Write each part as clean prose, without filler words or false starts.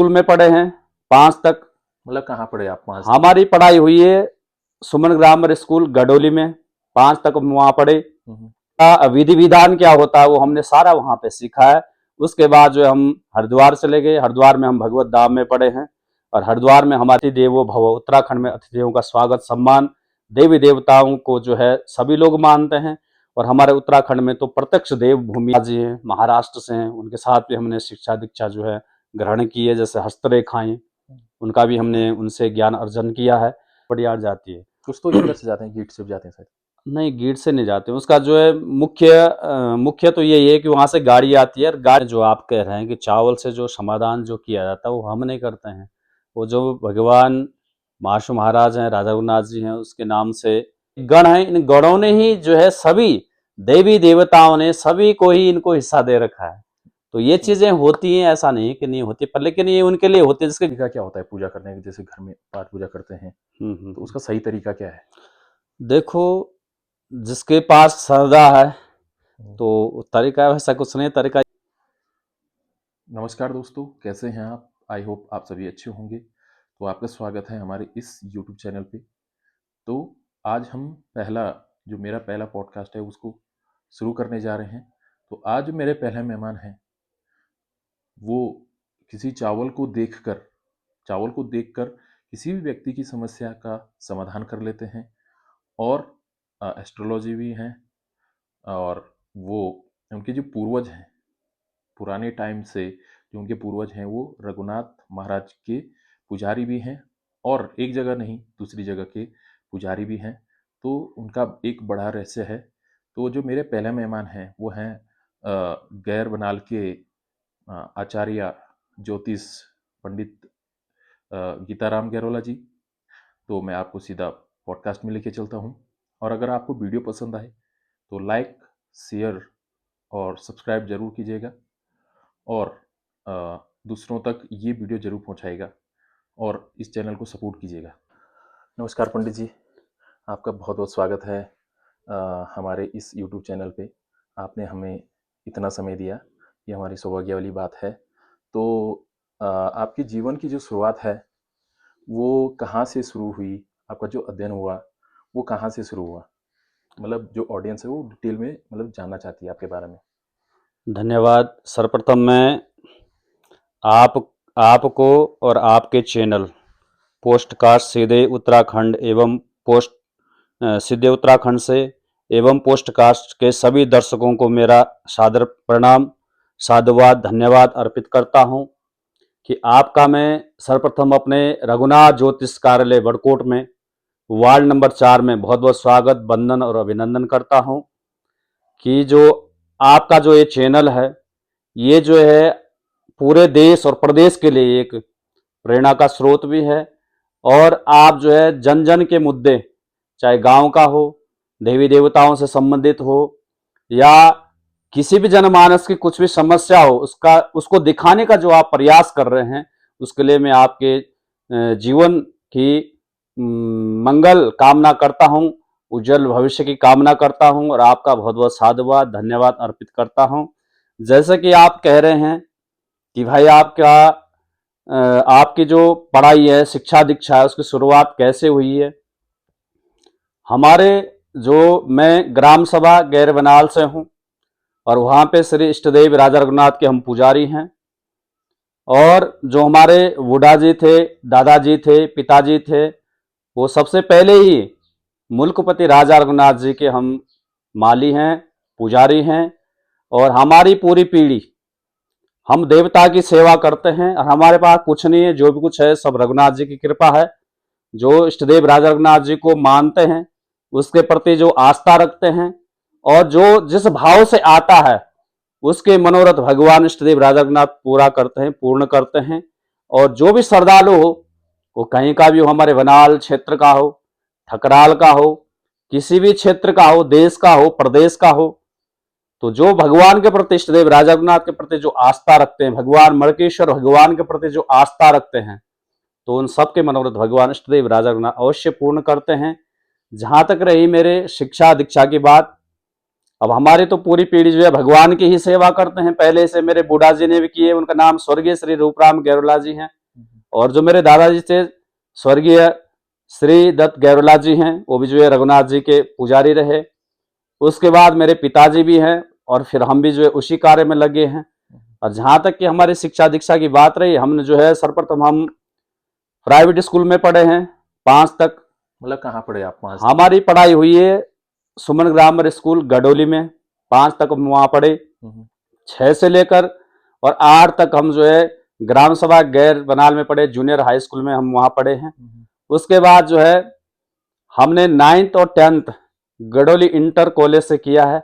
School में पढ़े हैं 5 तक। मतलब कहाँ पढ़े आप? 5 तक? हमारी पढ़ाई हुई है सुमन ग्रामर स्कूल गडोली में, 5 तक हम वहाँ पढ़े। विधि विधान क्या होता है वो हमने सारा वहाँ पे सीखा है। उसके बाद जो है हम हरिद्वार चले गए। हरिद्वार में हम भगवत धाम में पढ़े हैं और हरिद्वार में हमारे देवो भव, उत्तराखंड में अतिथियों का स्वागत सम्मान, देवी देवताओं को जो है सभी लोग मानते हैं। और हमारे उत्तराखंड में तो प्रत्यक्ष देव भूमि जी हैं, महाराष्ट्र से हैं, उनके साथ भी हमने शिक्षा दीक्षा जो है ग्रहण की है। जैसे हस्तरेखाएं, उनका भी हमने उनसे ज्ञान अर्जन किया है। बढ़िया जाती है। कुछ तो इधर से जाते हैं, गीट से जाते हैं सर? नहीं, गेट से नहीं जाते। उसका जो है मुख्य तो यही है कि वहां से गाड़ी आती है। और गाड़ी जो आप कह रहे हैं कि चावल से जो समाधान जो किया जाता है वो हम नहीं करते हैं। वो जो भगवान महाशु महाराज हैं, राजा रघुनाथ जी हैं, उसके नाम से गण है। इन गणों ने ही जो है सभी देवी देवताओं ने सभी को ही इनको हिस्सा दे रखा है। तो ये चीजें होती हैं, ऐसा नहीं कि नहीं होती, पर लेकिन ये उनके लिए होती है जिसके तरीका क्या होता है पूजा करने का? जैसे घर में पाठ पूजा करते हैं तो उसका सही तरीका क्या है? देखो, जिसके पास श्रद्धा है तो तरीका वैसा कुछ नहीं। तरीका नमस्कार दोस्तों, कैसे हैं आप? आई होप आप सभी अच्छे होंगे। तो आपका स्वागत है हमारे इस यूट्यूब चैनल पे। तो आज हम मेरा पहला पॉडकास्ट है उसको शुरू करने जा रहे हैं। तो आज जो मेरे पहले मेहमान हैं वो किसी चावल को देखकर किसी भी व्यक्ति की समस्या का समाधान कर लेते हैं। और एस्ट्रोलॉजी भी हैं। और वो उनके जो पूर्वज हैं, पुराने टाइम से जो उनके पूर्वज हैं वो रघुनाथ महाराज के पुजारी भी हैं। और एक जगह नहीं, दूसरी जगह के पुजारी भी हैं। तो उनका एक बड़ा रहस्य है। तो जो मेरे पहले मेहमान हैं वो हैं गैर बनाल के आचार्य ज्योतिष पंडित गीताराम गैरोला जी। तो मैं आपको सीधा पॉडकास्ट में लेके चलता हूँ। और अगर आपको वीडियो पसंद आए तो लाइक, शेयर और सब्सक्राइब जरूर कीजिएगा। और दूसरों तक ये वीडियो जरूर पहुंचाएगा और इस चैनल को सपोर्ट कीजिएगा। नमस्कार पंडित जी, आपका बहुत बहुत स्वागत है हमारे इस यूट्यूब चैनल पे। आपने हमें इतना समय दिया, ये हमारी सौभाग्य वाली बात है। तो आपके जीवन की जो शुरुआत है वो कहाँ से शुरू हुई? आपका जो अध्ययन हुआ वो कहाँ से शुरू हुआ? मतलब जो ऑडियंस है वो डिटेल में मतलब जानना चाहती है आपके बारे में। धन्यवाद। सर्वप्रथम मैं आपको और आपके चैनल पोस्टकास्ट सीधे उत्तराखंड एवं सीधे उत्तराखंड से एवं पोस्टकास्ट के सभी दर्शकों को मेरा सादर प्रणाम, साधुवाद, धन्यवाद अर्पित करता हूं कि आपका मैं सर्वप्रथम अपने रघुनाथ ज्योतिष कार्यालय बड़कोट में वार्ड नंबर 4 में बहुत बहुत स्वागत, वंदन और अभिनंदन करता हूं कि जो आपका जो ये चैनल है ये जो है पूरे देश और प्रदेश के लिए एक प्रेरणा का स्रोत भी है। और आप जो है जन जन के मुद्दे, चाहे गांव का हो, देवी देवताओं से संबंधित हो, या किसी भी जनमानस की कुछ भी समस्या हो, उसको दिखाने का जो आप प्रयास कर रहे हैं, उसके लिए मैं आपके जीवन की मंगल कामना करता हूं, उज्जवल भविष्य की कामना करता हूं और आपका बहुत बहुत साधुवाद, धन्यवाद अर्पित करता हूं। जैसे कि आप कह रहे हैं कि भाई आपकी जो पढ़ाई है, शिक्षा दीक्षा है, उसकी शुरुआत कैसे हुई है। मैं ग्राम सभा गैर बनाल से हूं और वहां पे श्री इष्टदेव राजा रघुनाथ के हम पुजारी हैं। और जो हमारे बूढ़ा जी थे, दादाजी थे, पिताजी थे, वो सबसे पहले ही मुल्कपति राजा रघुनाथ जी के हम माली हैं, पुजारी हैं। और हमारी पूरी पीढ़ी हम देवता की सेवा करते हैं और हमारे पास कुछ नहीं है, जो भी कुछ है सब रघुनाथ जी की कृपा है। जो इष्टदेव राजा रघुनाथ जी को मानते हैं, उसके प्रति जो आस्था रखते हैं और जो जिस भाव से आता है उसके मनोरथ भगवान इष्टदेव राजा रघुनाथ पूर्ण करते हैं। और जो भी श्रद्धालु हो, वो कहीं का भी हो, हमारे वनाल क्षेत्र का हो, ठकराल का हो, किसी भी क्षेत्र का हो, देश का हो, प्रदेश का हो, तो जो भगवान के प्रति, इष्टदेव राजा रघुनाथ के प्रति जो आस्था रखते हैं, भगवान मणकेश्वर भगवान के प्रति जो आस्था रखते हैं, तो उन सबके मनोरथ भगवान इष्टदेव राजा रघुनाथ अवश्य पूर्ण करते हैं। जहां तक रही मेरे शिक्षा दीक्षा की बात, अब हमारी तो पूरी पीढ़ी जो है भगवान की ही सेवा करते हैं। पहले से मेरे बूढ़ा जी ने भी किए, उनका नाम स्वर्गीय श्री रूपराम गैरोला जी हैं। और जो मेरे दादाजी थे स्वर्गीय श्री दत्त गैरोला जी हैं, वो भी जो है रघुनाथ जी के पुजारी रहे। उसके बाद मेरे पिताजी भी हैं, और फिर हम भी जो है उसी कार्य में लगे हैं। और जहां तक कि हमारी शिक्षा दीक्षा की बात रही, हमने जो है सर्वप्रथम हम प्राइवेट स्कूल में पढ़े हैं 5 तक। मतलब कहाँ पढ़े आप 5 तक? हमारी पढ़ाई हुई है सुमन ग्रामर स्कूल गडोली में, 5 तक हम वहां पढ़े। 6 से लेकर और 8 तक हम जो है ग्राम सभा गैर बनाल में पढ़े, जूनियर हाई स्कूल में हम वहां पढ़े हैं। उसके बाद जो है हमने 9th और 10th गडोली इंटर कॉलेज से किया है।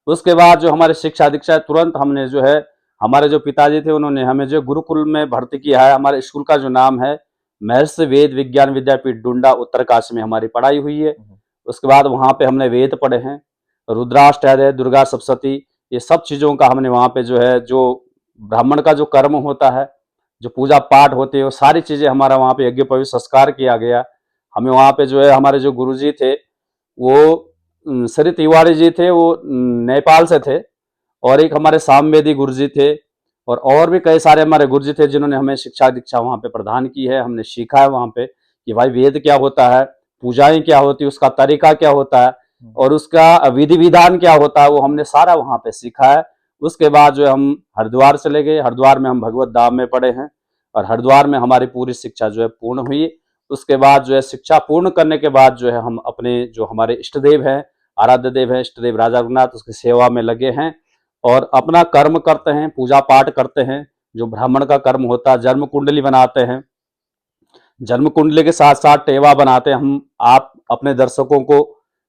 उसके बाद जो हमारी शिक्षा दीक्षा तुरंत हमने जो है, हमारे जो पिताजी थे उन्होंने हमें जो गुरुकुल में भर्ती किया है। हमारे स्कूल का जो नाम है महर्षि वेद विज्ञान विद्यापीठ डुंडा उत्तरकाशी में हमारी पढ़ाई हुई है। उसके बाद वहां पे हमने वेद पढ़े हैं, रुद्राष्टक, दुर्गा सप्तशती, ये सब चीजों का हमने वहां पे जो है, जो ब्राह्मण का जो कर्म होता है, जो पूजा पाठ होते हैं, वो सारी चीजें हमारा वहां पे यज्ञोपवीत संस्कार किया गया। हमें वहां पे जो है हमारे जो गुरुजी थे वो श्री तिवारी जी थे, वो नेपाल से थे। और एक हमारे सामवेदी गुरुजी थे, और भी कई सारे हमारे गुरुजी थे जिन्होंने हमें शिक्षा दीक्षा वहां पे प्रदान की है। हमने सीखा है वहां पे कि भाई वेद क्या होता है, पूजाएं क्या होती है, उसका तरीका क्या होता है, और उसका विधि विधान क्या होता है, वो हमने सारा वहां पे सीखा है। उसके बाद जो है हम हरिद्वार चले गए। हरिद्वार में हम भगवत धाम में पढ़े हैं, और हरिद्वार में हमारी पूरी शिक्षा जो है पूर्ण हुई। उसके बाद जो है शिक्षा पूर्ण करने के बाद जो है हम अपने जो हमारे इष्ट देव हैं, आराध्य देव है इष्ट देव राजा रघुनाथ, उसकी सेवा में लगे हैं और अपना कर्म करते हैं, पूजा पाठ करते हैं। जो ब्राह्मण का कर्म होता है, जन्म कुंडली बनाते हैं, जन्म कुंडली के साथ साथ टेवा बनाते हैं। हम आप अपने दर्शकों को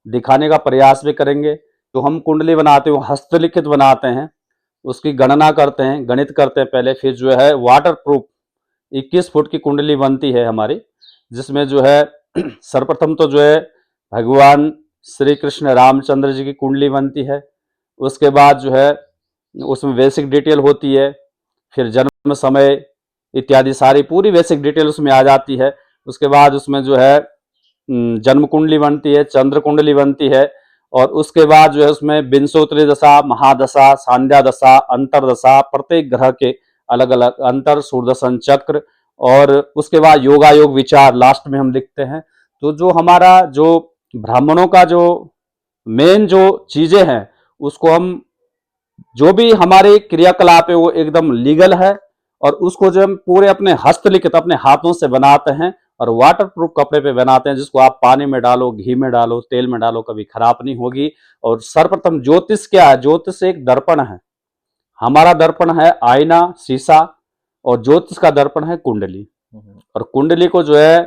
दिखाने का प्रयास भी करेंगे। तो हम कुंडली बनाते हैं, हस्तलिखित बनाते हैं, उसकी गणना करते हैं, गणित करते हैं पहले, फिर जो है वाटर प्रूफ 21 फुट की कुंडली बनती है हमारी, जिसमें जो है सर्वप्रथम तो जो है भगवान श्री कृष्ण रामचंद्र जी की कुंडली बनती है। उसके बाद जो है उसमें बेसिक डिटेल होती है, फिर जन्म समय इत्यादि सारी पूरी बेसिक डिटेल उसमें आ जाती है। उसके बाद उसमें जो है जन्म कुंडली बनती है, चंद्र कुंडली बनती है, और उसके बाद जो है उसमें विंशोत्तरी दशा, महादशा, सांध्या दशा, अंतरदशा, प्रत्येक ग्रह के अलग अलग अंतर, सूर्यदर्शन चक्र, और उसके बाद योगायोग विचार लास्ट में हम लिखते हैं। तो जो हमारा जो ब्राह्मणों का जो मेन जो चीजें हैं, उसको हम जो भी हमारे क्रियाकलाप है वो एकदम लीगल है, और उसको जो हम पूरे अपने हस्तलिखित अपने हाथों से बनाते हैं, और वाटर प्रूफ कपड़े पे बनाते हैं, जिसको आप पानी में डालो, घी में डालो, तेल में डालो, कभी खराब नहीं होगी। और सर्वप्रथम ज्योतिष क्या है? ज्योतिष एक दर्पण है। हमारा दर्पण है आईना, शीशा, और ज्योतिष का दर्पण है कुंडली। और कुंडली को जो है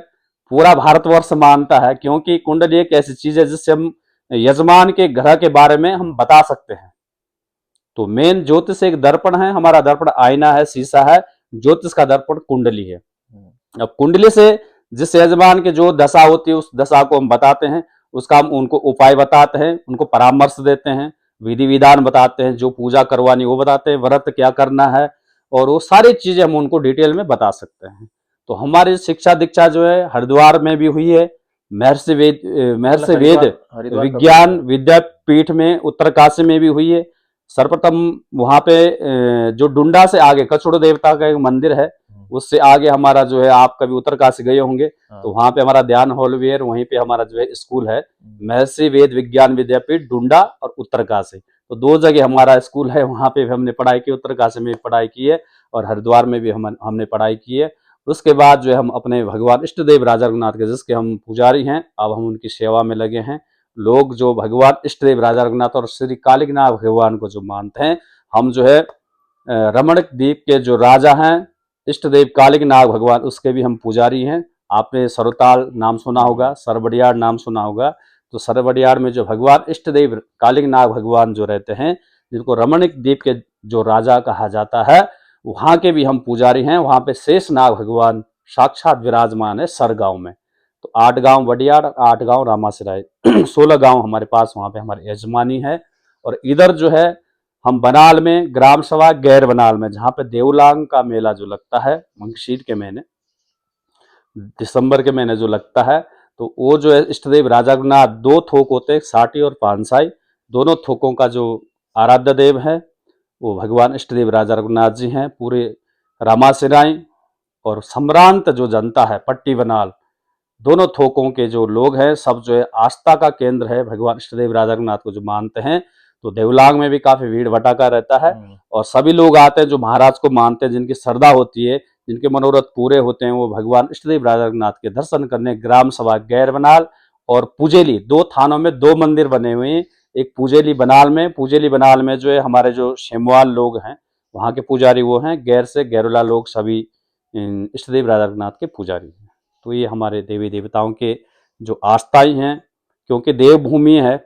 पूरा भारतवर्ष मानता है, क्योंकि कुंडली एक ऐसी चीज है जिससे हम यजमान के ग्रह के बारे में हम बता सकते हैं। तो मेन ज्योतिष एक दर्पण है, हमारा दर्पण आईना है, शीशा है, ज्योतिष का दर्पण कुंडली है। अब कुंडली से जिस यजमान की जो दशा होती है उस दशा को हम बताते हैं, उसका हम उनको उपाय बताते हैं, उनको परामर्श देते हैं, विधि विधान बताते हैं, जो पूजा करवानी वो बताते हैं, व्रत क्या करना है, और वो सारी चीजें हम उनको डिटेल में बता सकते हैं। तो हमारी शिक्षा दीक्षा जो है हरिद्वार में भी हुई है, महर्षि वेद विज्ञान विद्यापीठ में उत्तरकाशी में भी हुई है। सर्वप्रथम वहां पे जो डुंडा से आगे कछुड़ देवता का एक मंदिर है, उससे आगे हमारा जो है, आप कभी उत्तरकाशी गए होंगे तो वहां पे हमारा ध्यान हॉल भी है, वहीं पे हमारा जो है स्कूल है, महर्षि वेद विज्ञान विद्यापीठ डुंडा और उत्तरकाशी। तो 2 जगह हमारा स्कूल है, वहां पे भी हमने पढ़ाई की, उत्तरकाशी में भी पढ़ाई की है, और हरिद्वार में भी हमने पढ़ाई की है। उसके बाद जो है हम अपने भगवान इष्ट देव राजा रघुनाथ के, जिसके हम पुजारी हैं, अब हम उनकी सेवा में लगे हैं। लोग जो भगवान इष्ट देव राजा रघुनाथ और श्री कालिकनाथ भगवान को जो मानते हैं, हम जो है रमणक द्वीप के जो राजा हैं इष्ट देव कालिकनाथ भगवान, उसके भी हम पुजारी हैं। आपने सरताल नाम सुना होगा, सरबडियाड़ नाम सुना होगा। तो सरबडियाड़ में जो भगवान इष्ट देव कालिकनाथ भगवान जो रहते हैं, जिनको रमणिक द्वीप के जो राजा कहा जाता है, वहां के भी हम पुजारी हैं। वहां पे शेषनाग भगवान साक्षात विराजमान है सरगांव में। तो 8 गांव बडियाड़, 8 गांव रामासराय 16 गांव हमारे पास वहां पे हमारी यजमानी है। और इधर जो है हम बनाल में ग्राम सभा गैर बनाल में, जहां पे देवलांग का मेला जो लगता है मंगशीर के महीने, दिसंबर के महीने जो लगता है, तो वो जो है इष्टदेव राजा रघुनाथ 2 थोक होते हैं, 60 और 5साई, दोनों थोकों का जो आराध्य देव है वो भगवान इष्टदेव राजा रघुनाथ जी हैं। पूरे रामासिराय और सम्रांत जो जनता है पट्टी बनाल, दोनों थोकों के जो लोग हैं सब जो है आस्था का केंद्र है भगवान इष्टदेव राजा रघुनाथ को जो मानते हैं। तो देवलांग में भी काफी भीड़ भटाका रहता है और सभी लोग आते हैं जो महाराज को मानते हैं, जिनकी श्रद्धा होती है, जिनके मनोरथ पूरे होते हैं, वो भगवान इष्टदेव राजा रघुनाथ के दर्शन करने ग्राम सभा गैरबनाल और पुजेली, दो थानों में दो मंदिर बने हुए हैं। एक पुजेली बनाल में जो है हमारे जो शेमवाल लोग हैं वहाँ के पुजारी वो हैं, गैर से गैरुला लोग सभी इष्टदेव राजा रघुनाथ के पुजारी हैं। तो ये हमारे देवी देवताओं के जो आस्थाई हैं, क्योंकि देवभूमि है।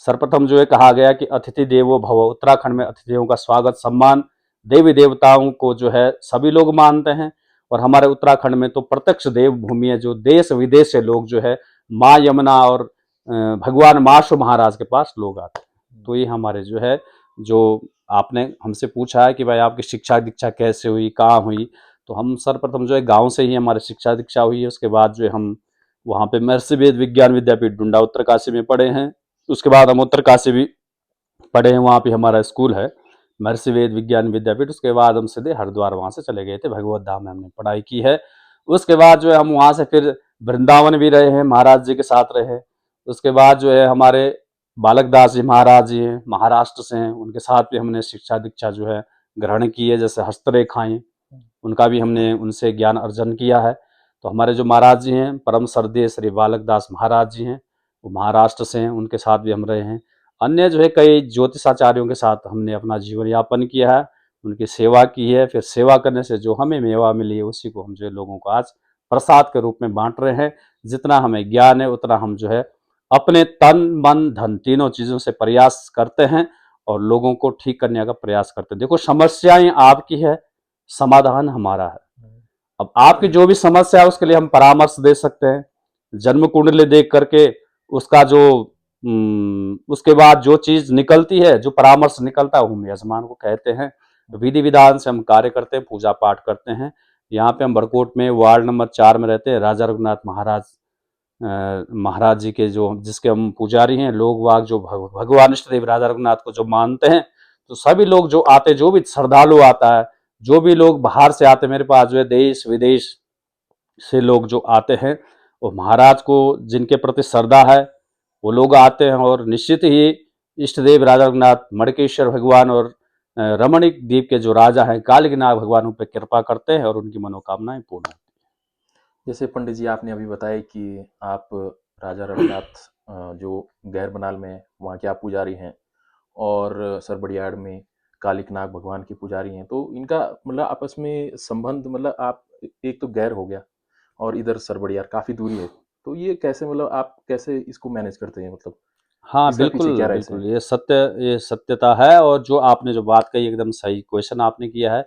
सर्वप्रथम जो है कहा गया कि अतिथि देवो भव, उत्तराखंड में अतिथियों का स्वागत सम्मान देवी देवताओं को जो है सभी लोग मानते हैं। और हमारे उत्तराखंड में तो प्रत्यक्ष देवभूमि है, जो देश विदेश से लोग जो है माँ यमुना और भगवान माशु महाराज के पास लोग आते हैं। तो ये हमारे जो है, जो आपने हमसे पूछा है कि भाई आपकी शिक्षा दीक्षा कैसे हुई, कहाँ हुई, तो हम सर्वप्रथम जो है गांव से ही हमारी शिक्षा दीक्षा हुई है। उसके बाद जो है हम वहाँ पे महर्षि वेद विज्ञान विद्यापीठ डुंडा उत्तरकाशी में पढ़े हैं। उसके बाद हम उत्तरकाशी भी पढ़े हैं, वहाँ पे हमारा स्कूल है महर्षि वेद विज्ञान विद्यापीठ। उसके बाद हम सीधे हरिद्वार वहाँ से चले गए थे, भगवत धाम में हमने पढ़ाई की है। उसके बाद जो है हम वहाँ से फिर वृंदावन भी रहे हैं, महाराज जी के साथ रहे। उसके बाद जो है हमारे बालक दास जी महाराज जी हैं, महाराष्ट्र से हैं, उनके साथ भी हमने शिक्षा दीक्षा जो है ग्रहण की है। जैसे हस्तरेखाएं, उनका भी हमने उनसे ज्ञान अर्जन किया है। तो हमारे जो महाराज जी हैं परम श्रद्धेय श्री बालक दास महाराज जी हैं, वो महाराष्ट्र से हैं, उनके साथ भी हम रहे हैं। अन्य जो है कई ज्योतिषाचार्यों के साथ हमने अपना जीवन यापन किया है, उनकी सेवा की है। फिर सेवा करने से जो हमें मेवा मिली है उसी को हम जो है लोगों को आज प्रसाद के रूप में बांट रहे हैं। जितना हमें ज्ञान है उतना हम जो है अपने तन मन धन तीनों चीज़ों से प्रयास करते हैं और लोगों को ठीक करने का प्रयास करते हैं। देखो समस्याएं आपकी है, समाधान हमारा है। अब आपकी जो भी समस्या है उसके लिए हम परामर्श दे सकते हैं, जन्म कुंडली देख करके उसका जो उसके बाद जो चीज निकलती है, जो परामर्श निकलता है, हम यजमान को कहते हैं। तो विधि विधान से हम कार्य करते हैं, पूजा पाठ करते हैं। यहाँ पे हम बरकोट में वार्ड नंबर 4 में रहते हैं। राजा रघुनाथ महाराज जी के जो जिसके हम पुजारी हैं, लोग वाग जो भगवान इष्टदेव राजा रघुनाथ को जो मानते हैं, तो सभी लोग जो आते, जो भी श्रद्धालु आता है, जो भी लोग बाहर से आते, मेरे पास जो है देश विदेश से लोग जो आते हैं, वो महाराज को जिनके प्रति श्रद्धा है वो लोग आते हैं। और निश्चित ही इष्टदेव राजा रघुनाथ मणकेश्वर भगवान और रमणीक द्वीप के जो राजा हैं कालिकनाग भगवान उन पर कृपा करते हैं और उनकी मनोकामनाएं पूर्ण होती हैं। जैसे पंडित जी आपने अभी बताया कि आप राजा रघुनाथ जो गैर बनाल में वहाँ के आप पुजारी हैं और सरबड़ियाड़ में कालिकनाग भगवान के पुजारी हैं, तो इनका मतलब आपस में संबंध, मतलब आप एक तो गैर हो गया और इधर सरबड़ियाड़ काफ़ी दूरी है, तो ये कैसे, मतलब आप कैसे इसको मैनेज करते हैं, मतलब हाँ इसका पीछे बिल्कुल क्या रहस्य बिल्कुल, है? ये सत्यता है। और जो आपने जो बात कही एकदम सही क्वेश्चन आपने किया है।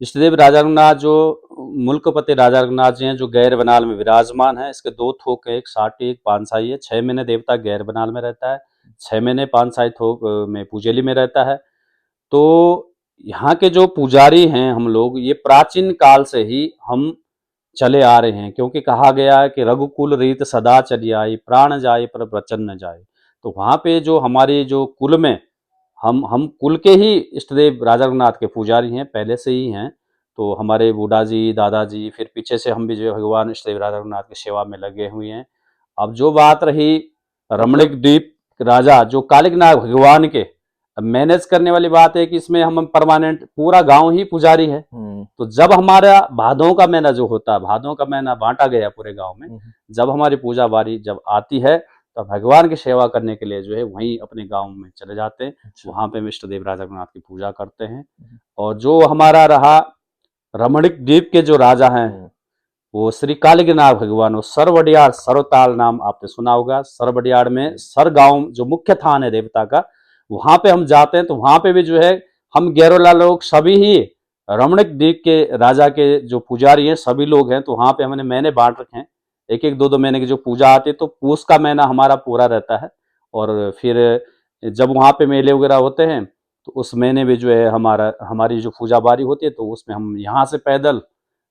इष्टदेव राजा रघुनाथ जो मुल्कपति राजा रघुनाथ जी हैं, जो गैर बनाल में विराजमान है, इसके दो थोक है, एक साठी एक पानसाई है। 6 महीने देवता गैर बनाल में रहता है, 6 महीने पानसाई थोक में पुजेली में रहता है। तो यहाँ के जो पुजारी हैं हम लोग, ये प्राचीन काल से ही हम चले आ रहे हैं, क्योंकि कहा गया है कि रघुकुल रीत सदा चली आई, प्राण जाए पर वचन न जाए। तो वहाँ पे जो हमारे जो कुल में हम कुल के ही इष्टदेव राजा रघुनाथ के पुजारी हैं, पहले से ही हैं। तो हमारे बूढ़ा जी, दादाजी, फिर पीछे से हम भी जो है भगवान इष्टदेव राजा रघुनाथ की सेवा में लगे हुए हैं। अब जो बात रही रमणीक मतलब द्वीप राजा जो कालिकनाग भगवान के, अब मैनेज करने वाली बात है कि इसमें हम परमानेंट पूरा गांव ही पुजारी है। तो जब हमारा भादों का महीना जो होता है, भादों का महीना बांटा गया पूरे गांव में, जब हमारी पूजा बारी जब आती है तो भगवान की सेवा करने के लिए जो है वहीं अपने गांव में चले जाते हैं। अच्छा। वहां पे इष्ट देव राजा रघुनाथ की पूजा करते हैं। और जो हमारा रहा रमणीक द्वीप के जो राजा हैं, वो श्री कालिकनाग भगवान, वो सरवडियाड़ सरवताल नाम आपने सुना होगा। सरवडियाड़ में सर गांव जो मुख्य थान है देवता का, वहां पे हम जाते हैं। तो वहां पे भी जो है हम गैरोला लोग सभी ही रमणीक द्वीप के राजा के जो पुजारी हैं सभी लोग हैं। तो वहां पे हमने महीने बांट रखे हैं, एक एक दो दो महीने की जो पूजा आती है। तो पूस का महीना हमारा पूरा रहता है। और फिर जब वहां पे मेले वगैरह होते हैं तो उस महीने में जो है हमारी जो पूजा बारी होती है, तो उसमें हम यहाँ से पैदल,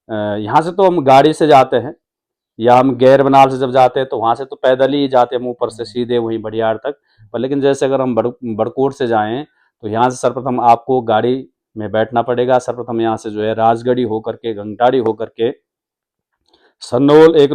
यहाँ से तो हम गाड़ी से जाते हैं, या हम गैर बनाल से जब जाते हैं तो वहां से तो पैदल ही जाते हैं हम ऊपर से सीधे वहीं बड़ियार तक। पर लेकिन जैसे अगर हम बड़कोट से जाएं तो यहाँ से सर्वप्रथम आपको गाड़ी में बैठना पड़ेगा। सर्वप्रथम यहाँ से जो है राजगढ़ी होकर के, घंटाड़ी होकर के सन्नोल, एक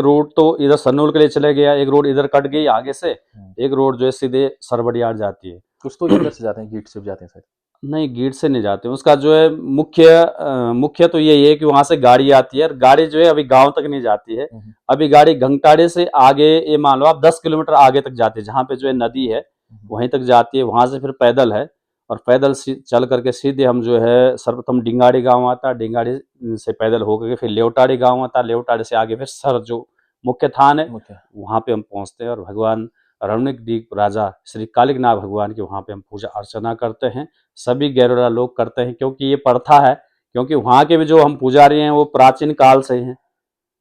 रोड तो इधर सन्नोल के लिए चले गया, एक रोड इधर कट गई आगे से, एक रोड जो है सीधे सरबड़ियार जाती है। कुछ तो इधर से जाते हैं, गेट से भी जाते हैं शायद। नहीं, गेट से नहीं जाते, उसका जो है मुख्य तो यही है कि वहां से गाड़ी आती है और गाड़ी जो है अभी गांव तक नहीं जाती है। अभी गाड़ी घंटाड़े से आगे, ये मान लो आप 10 किलोमीटर आगे तक जाती है, जहाँ पे जो है नदी है वहीं तक जाती है। वहां से फिर पैदल है और पैदल चल करके सीधे हम जो है सर्वप्रथम डिंगाड़ी गांव आता है, डिंगाड़ी से पैदल होकर के फिर लेवटाड़ी गांव आता है, लेवटाड़ी से आगे फिर सर जो मुख्य थान है वहां पे हम पहुंचते हैं और भगवान रमणीक राजा श्री कालिकनाथ भगवान की वहां पे हम पूजा अर्चना करते हैं। सभी गैरोरा लोग करते हैं क्योंकि ये प्रथा है, क्योंकि वहां के भी जो हम पुजारी हैं वो प्राचीन काल से हैं।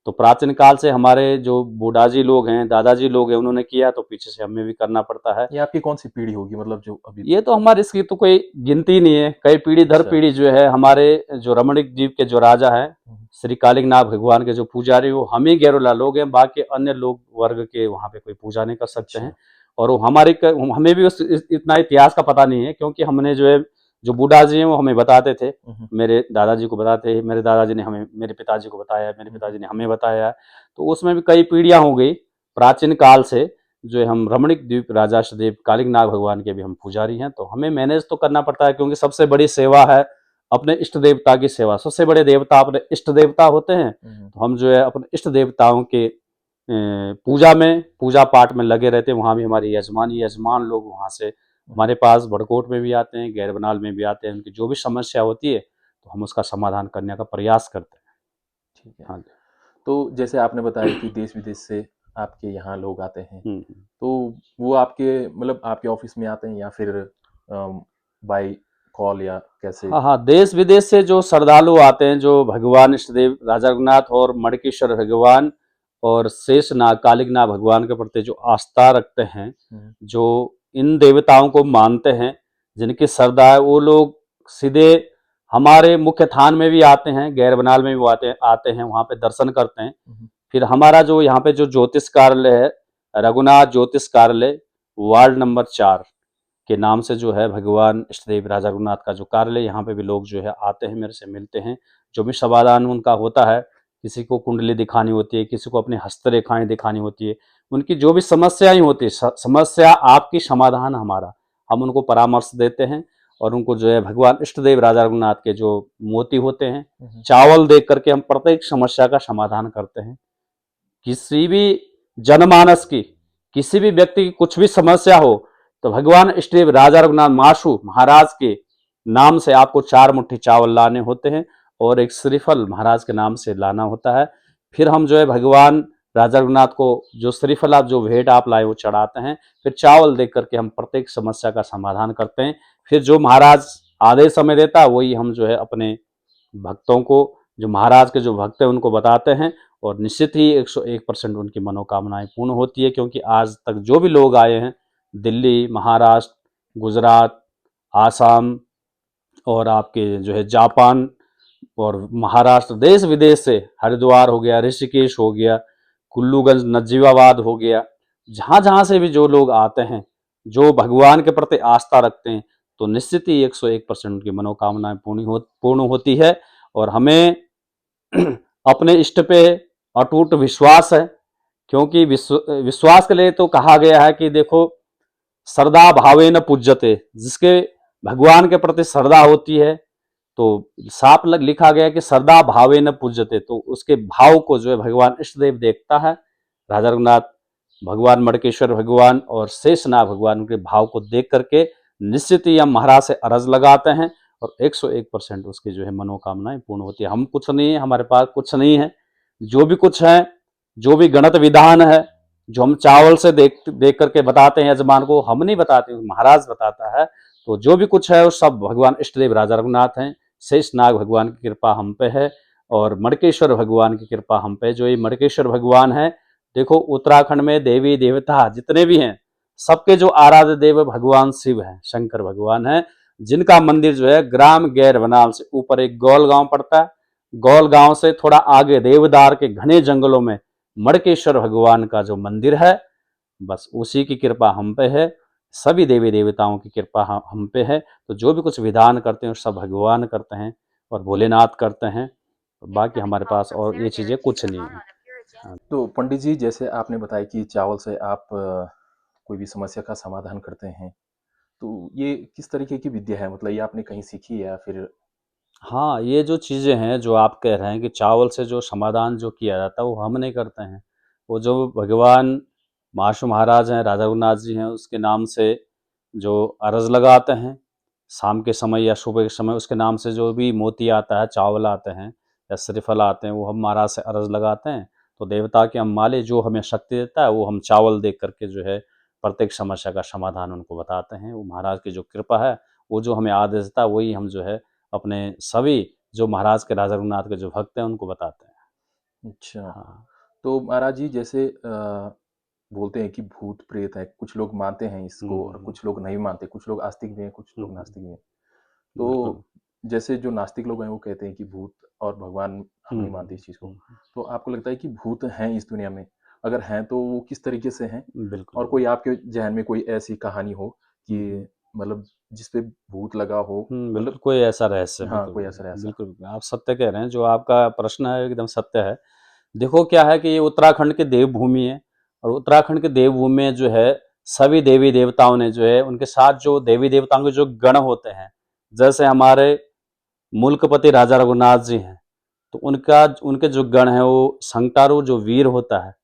तो प्राचीन काल से हमारे जो बूढ़ाजी लोग हैं, दादाजी लोग हैं, उन्होंने किया तो पीछे से हमें भी करना पड़ता है। ये आपकी कौन सी पीढ़ी होगी, मतलब जो अभी? ये तो हमारे, इसकी तो कोई गिनती नहीं है, कई पीढ़ी दर पीढ़ी जो है हमारे जो रमणीक द्वीप के जो राजा हैं श्री कालिकनाथ भगवान के जो पुजारी, वो हम ही गैरोला लोग हैं, बाकी अन्य लोग वर्ग के वहां पे कोई पूजा नहीं कर सकते हैं। और वो हमें भी इतना इतिहास का पता नहीं है, क्योंकि हमने जो है जो बूढ़ा जी हैं वो हमें बताते थे, मेरे दादाजी को बताते हैं, मेरे दादाजी ने हमें, मेरे पिताजी को बताया, मेरे पिताजी ने हमें बताया। तो उसमें भी कई पीढ़ियां हो गई प्राचीन काल से जो है हम रमणीक द्वीप राजा सदैव कालिकनाथ भगवान के भी हम पुजारी हैं। तो हमें मैनेज तो करना पड़ता है, क्योंकि सबसे बड़ी सेवा है अपने इष्ट देवता की सेवा। सबसे बड़े देवता अपने इष्ट देवता होते हैं। तो हम जो है अपने इष्ट देवताओं के पूजा में, पूजा पाठ में लगे रहते हैं। वहाँ भी हमारे यजमान लोग वहाँ से हमारे पास बड़कोट में भी आते हैं, गैर बनाल में भी आते हैं। उनकी जो भी समस्या होती है तो हम उसका समाधान करने का प्रयास करते हैं। ठीक है। हाँ। तो जैसे आपने बताया कि देश विदेश से आपके यहाँ लोग आते हैं, तो वो आपके मतलब आपके ऑफिस में आते हैं या फिर बाय कॉल या कैसे? हाँ, देश विदेश से जो श्रद्धालु आते हैं, जो भगवान इष्टदेव राजा रघुनाथ और मणकेश्वर भगवान और शेषनाग कालिकनाथ भगवान के प्रति जो आस्था रखते हैं, जो इन देवताओं को मानते हैं, जिनकी श्रद्धा है, वो लोग सीधे हमारे मुख्य थान में भी आते हैं, गैर बनाल में भी आते हैं, वहां पे दर्शन करते हैं। फिर हमारा जो यहाँ पे जो ज्योतिष कार्यालय है, रघुनाथ ज्योतिष कार्यालय, वार्ड नंबर 4 के नाम से जो है भगवान इष्टदेव राजा रघुनाथ का जो कार्यालय, यहाँ पे भी लोग जो है आते हैं, मेरे से मिलते हैं। जो भी समाधान उनका होता है, किसी को कुंडली दिखानी होती है, किसी को अपनी हस्तरेखाएं दिखानी होती है, उनकी जो भी समस्याएं होती है, समस्या आपकी समाधान हमारा, हम उनको परामर्श देते हैं। और उनको जो है भगवान इष्टदेव राजा रघुनाथ के जो मोती होते हैं, चावल देख करके हम प्रत्येक समस्या का समाधान करते हैं। किसी भी जनमानस की, किसी भी व्यक्ति की कुछ भी समस्या हो तो भगवान इष्टदेव राजा रघुनाथ माशु महाराज के नाम से आपको 4 मुट्ठी चावल लाने होते हैं और एक श्रीफल महाराज के नाम से लाना होता है। फिर हम जो है भगवान राजा रघुनाथ को जो श्रीफल आप जो भेंट आप लाए वो चढ़ाते हैं। फिर चावल देख करके हम प्रत्येक समस्या का समाधान करते हैं। फिर जो महाराज आदेश समय देता है वही हम जो है अपने भक्तों को, जो महाराज के जो भक्त हैं उनको बताते हैं और निश्चित ही 101% उनकी मनोकामनाएं पूर्ण होती है। क्योंकि आज तक जो भी लोग आए हैं, दिल्ली, महाराष्ट्र, गुजरात, आसाम और आपके जो है जापान और महाराष्ट्र, देश विदेश से, हरिद्वार हो गया, ऋषिकेश हो गया, कुल्लूगंज, नजीबाबाद हो गया, जहाँ जहाँ से भी जो लोग आते हैं, जो भगवान के प्रति आस्था रखते हैं, तो निश्चित ही 101% उनकी मनोकामनाएं पूर्ण होती है। और हमें अपने इष्ट पे अटूट विश्वास है, क्योंकि विश्वास के लिए तो कहा गया है कि देखो, श्रद्धा भावे न पूज्यते, जिसके भगवान के प्रति श्रद्धा होती है तो साफ लिखा गया कि श्रद्धा भावे न पूज्यते, तो उसके भाव को जो है भगवान इष्टदेव देखता है। राजा रघुनाथ भगवान, मणकेश्वर भगवान और शेषनाग भगवान के भाव को देख करके निश्चित ही हम महाराज से अरज लगाते हैं और 101% उसकी जो है मनोकामनाएं पूर्ण होती है। हम कुछ नहीं है, हमारे पास कुछ नहीं है, जो भी कुछ है, जो भी गणित विधान है, जो हम चावल से देख करके बताते हैं यजमान को, हम नहीं बताते, महाराज बताता है। तो जो भी कुछ है वो सब भगवान इष्टदेव राजा रघुनाथ हैं। शेषनाग भगवान की कृपा हम पे है और मणकेश्वर भगवान की कृपा हम पे। जो ये मणकेश्वर भगवान है, देखो उत्तराखंड में देवी देवता जितने भी हैं, सबके जो आराध्य देव भगवान शिव हैं, शंकर भगवान हैं, जिनका मंदिर जो है ग्राम गैर बनाल से ऊपर एक गौल गांव पड़ता है। गौल गांव से थोड़ा आगे देवदार के घने जंगलों में मड़केश्वर भगवान का जो मंदिर है, बस उसी की कृपा हम पे है। सभी देवी देवताओं की कृपा हम पे है। तो जो भी कुछ विधान करते हैं सब भगवान करते हैं और भोलेनाथ करते हैं। बाकी हमारे पास और ये चीज़ें कुछ नहीं है। हाँ। तो पंडित जी, जैसे आपने बताया कि चावल से आप कोई भी समस्या का समाधान करते हैं, तो ये किस तरीके की विद्या है? मतलब ये आपने कहीं सीखी है या फिर? हाँ, ये जो चीज़ें हैं जो आप कह रहे हैं कि चावल से जो समाधान जो किया जाता है वो हम नहीं करते हैं। वो जो भगवान महाशु महाराज हैं, राजा रघुनाथ जी हैं, उसके नाम से जो अरज़ लगाते हैं, शाम के समय या सुबह के समय उसके नाम से जो भी मोती आता है, चावल आते हैं या श्रीफल आते हैं, वो हम महाराज से अरज़ लगाते हैं। तो देवता के हम माले जो हमें शक्ति देता है वो हम चावल दे करके जो है प्रत्येक समस्या का समाधान उनको बताते हैं। वो महाराज की जो कृपा है, वो जो हमें आदेश देता है वही हम जो है अपने सभी जो महाराज के राजा रघुनाथ के जो भक्त हैं उनको बताते हैं। अच्छा। हाँ। तो महाराज जी, जैसे बोलते हैं कि भूत प्रेत है, कुछ लोग मानते हैं इसको और हुँ, कुछ लोग नहीं मानते, कुछ लोग आस्तिक भी हैं, कुछ हुँ, लोग हुँ, नास्तिक भी हैं। बिल्कुल। तो जैसे जो नास्तिक लोग हैं वो कहते हैं कि भूत और भगवान, हम हुँ, नहीं मानते हुँ, इस चीज़ को। हुँ, तो आपको लगता है कि भूत हैं इस दुनिया में? अगर हैं तो वो किस तरीके से हैं? बिल्कुल, और कोई आपके ज़हन में कोई ऐसी कहानी हो हुँ, हुँ, कि मतलब जिस पे भूत लगा हो, बिल्कुल मतलब? कोई ऐसा रहस्य हाँ, बिल्कुल, कोई ऐसा। बिल्कुल, आप सत्य कह रहे हैं, जो आपका प्रश्न है एकदम सत्य है। देखो क्या है कि ये उत्तराखंड की देवभूमि है और उत्तराखंड की देवभूमि में जो है सभी देवी-देवताओं ने जो है उनके साथ जो देवी-देवताओं के जो गण होते हैं, जैसे हमारे मुल्कपति राजा रघुनाथ जी हैं, तो उनका उनके जो गण हैं वो शंकटारू जो वीर होता है,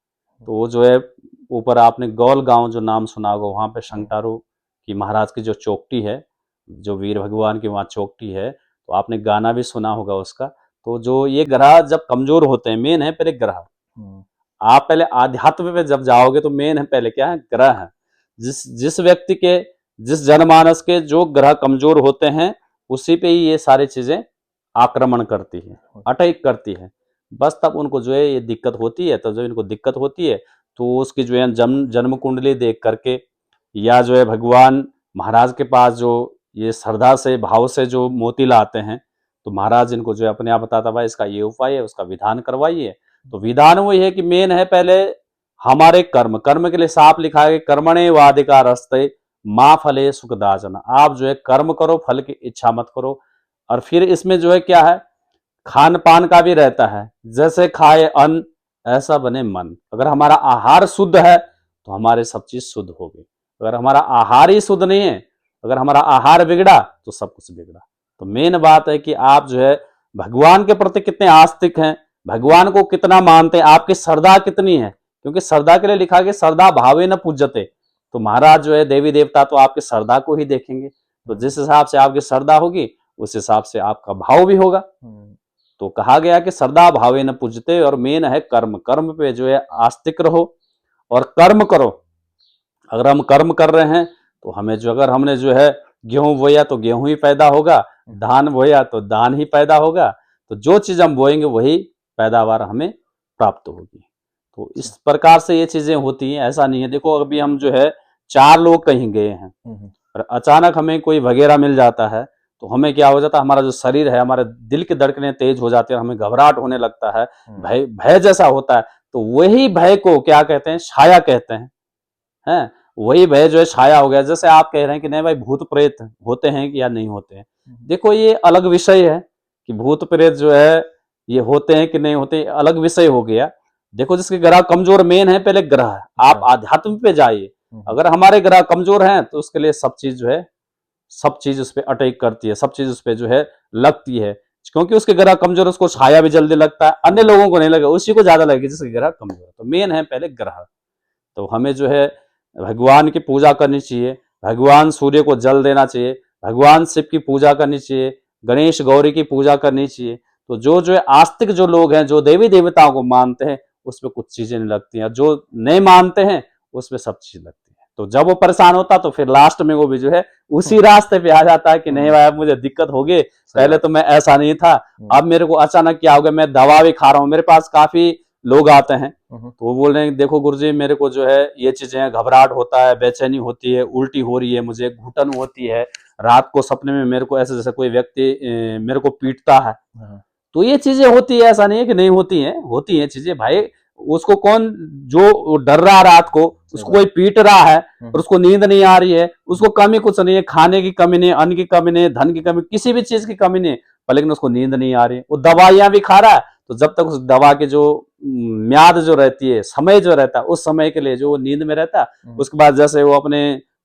तो वो जो है ऊपर आपने गौल गांव जो नाम सुना होगा वहाँ पे हुँ, शंकटारू की महाराज की जो चौकटी है, जो वीर भगवान की वहाँ चौकटी है, तो आपने गाना भी सुना होगा उसका। तो जो ये ग्रह जब कमजोर होते हैं, मेन है पहले ग्रह। हुँ, आप पहले आध्यात्म में जब जाओगे तो मेन है पहले क्या है, ग्रह है। जिस जिस व्यक्ति के जिस जनमानस के जो ग्रह कमजोर होते हैं उसी पे ही ये सारी चीजें आक्रमण करती है, हुँ, अटैक करती है। बस तब उनको जो है ये दिक्कत होती है। तो जब इनको दिक्कत होती है तो उसकी जो है जन्म जन्म कुंडली देख करके या जो है भगवान महाराज के पास जो ये श्रद्धा से भाव से जो मोती लाते हैं, तो महाराज इनको जो है अपने आप बताता भाई इसका ये उपाय है, उसका विधान करवाइए। तो विधान वही है कि मेन है पहले हमारे कर्म, कर्म के लिए साफ लिखा है कि कर्मणे वाधिकारस्ते माँ फले सुखदाचन। आप जो है कर्म करो, फल की इच्छा मत करो। और फिर इसमें जो है क्या है, खान पान का भी रहता है, जैसे खाए अन्न ऐसा बने मन। अगर हमारा आहार शुद्ध है तो हमारे सब चीज शुद्ध होगी। अगर हमारा आहार ही शुद्ध नहीं है, अगर हमारा आहार बिगड़ा तो सब कुछ बिगड़ा। तो मेन बात है कि आप जो है भगवान के प्रति कितने आस्तिक हैं, भगवान को कितना मानते हैं, आपकी श्रद्धा कितनी है। क्योंकि श्रद्धा के लिए लिखा कि श्रद्धा भावे न पूज्यते। तो महाराज जो है देवी देवता तो आपकी श्रद्धा को ही देखेंगे। तो हुँ, जिस हिसाब से आपकी श्रद्धा होगी उस हिसाब से आपका भाव भी होगा। हुँ, तो कहा गया कि श्रद्धा भावे न पूजते। और मेन है कर्म, कर्म पे जो है आस्तिक रहो और कर्म करो। अगर हम कर्म कर रहे हैं तो हमें जो, अगर हमने जो है गेहूं बोया तो गेहूं ही पैदा होगा, हुँ, धान बोया तो धान ही पैदा होगा। तो जो चीज हम बोएंगे वही पैदावार हमें प्राप्त होगी। तो इस अच्छा। प्रकार से ये चीजें होती हैं। ऐसा नहीं है, देखो अभी हम जो है चार लोग कहीं गए हैं हुँ, हुँ, और अचानक हमें कोई वगैरह मिल जाता है, तो हमें क्या हो जाता है, हमारा जो शरीर है, हमारे दिल की धड़कनें तेज हो जाती है, हमें घबराहट होने लगता है, हुँ, भय भय जैसा होता है। तो वही भय को क्या कहते हैं, छाया कहते हैं। वही भय जो है छाया हो गया। जैसे आप कह रहे हैं कि नहीं भाई भूत प्रेत होते हैं या नहीं होते हैं, हुँ, देखो ये अलग विषय है कि भूत प्रेत जो है ये होते हैं कि नहीं होते, अलग विषय हो गया। देखो जिसके ग्रह कमजोर, मेन है पहले ग्रह। आप अच्छा। आध्यात्म पे जाइए। हुँ, हुँ, अगर हमारे ग्रह कमजोर हैं तो उसके लिए सब चीज जो है, सब चीज उस पर अटैक करती है, सब चीज उस पर जो है लगती है। क्योंकि उसके ग्रह कमजोर, उसको छाया भी जल्दी लगता है, अन्य हुँ, लोगों को नहीं लगेगा, उसी को ज्यादा लगेगी जिसके ग्रह कमजोर है। तो मेन है पहले ग्रह। तो हमें जो है भगवान की पूजा करनी चाहिए, भगवान सूर्य को जल देना चाहिए, भगवान शिव की पूजा करनी चाहिए, गणेश गौरी की पूजा करनी चाहिए। तो जो है आस्तिक जो लोग हैं, जो देवी देवताओं को मानते हैं, उसमें कुछ चीजें नहीं लगती हैं। जो नहीं मानते हैं उसमें सब चीज लगती है। तो जब वो परेशान होता तो फिर लास्ट में वो भी जो है हुँ, उसी रास्ते पे आ जाता है कि नहीं हुँ, भाई अब मुझे दिक्कत हो गई, सही पहले बात तो है। मैं ऐसा नहीं था, हुँ, अब मेरे को अचानक क्या हो गया, मैं दवा भी खा रहा हूँ। मेरे पास काफी लोग आते हैं हुँ, हुँ, तो वो बोल रहे हैं देखो गुरुजी मेरे को जो है ये चीजें हैं, घबराहट होता है, बेचैनी होती है, उल्टी हो रही है, मुझे घुटन होती है, रात को सपने में मेरे को ऐसे जैसे कोई व्यक्ति मेरे को पीटता है। हाँ, तो ये चीजें होती है, ऐसा नहीं है कि नहीं होती हैं, होती हैं चीजें भाई। उसको कौन, जो डर रहा रात को, उसको कोई पीट रहा है और उसको नींद नहीं आ रही है, उसको कमी कुछ नहीं है, खाने की कमी नहीं, अन्न की कमी नहीं, धन की कमी, किसी भी चीज की कमी नहीं, पर लेकिन उसको नींद नहीं आ रही है, वो दवाइयां भी खा रहा है। तो जब तक उस दवा की जो म्याद जो रहती है, समय जो रहता है, उस समय के लिए जो वो नींद में रहता है, उसके बाद जैसे वो अपने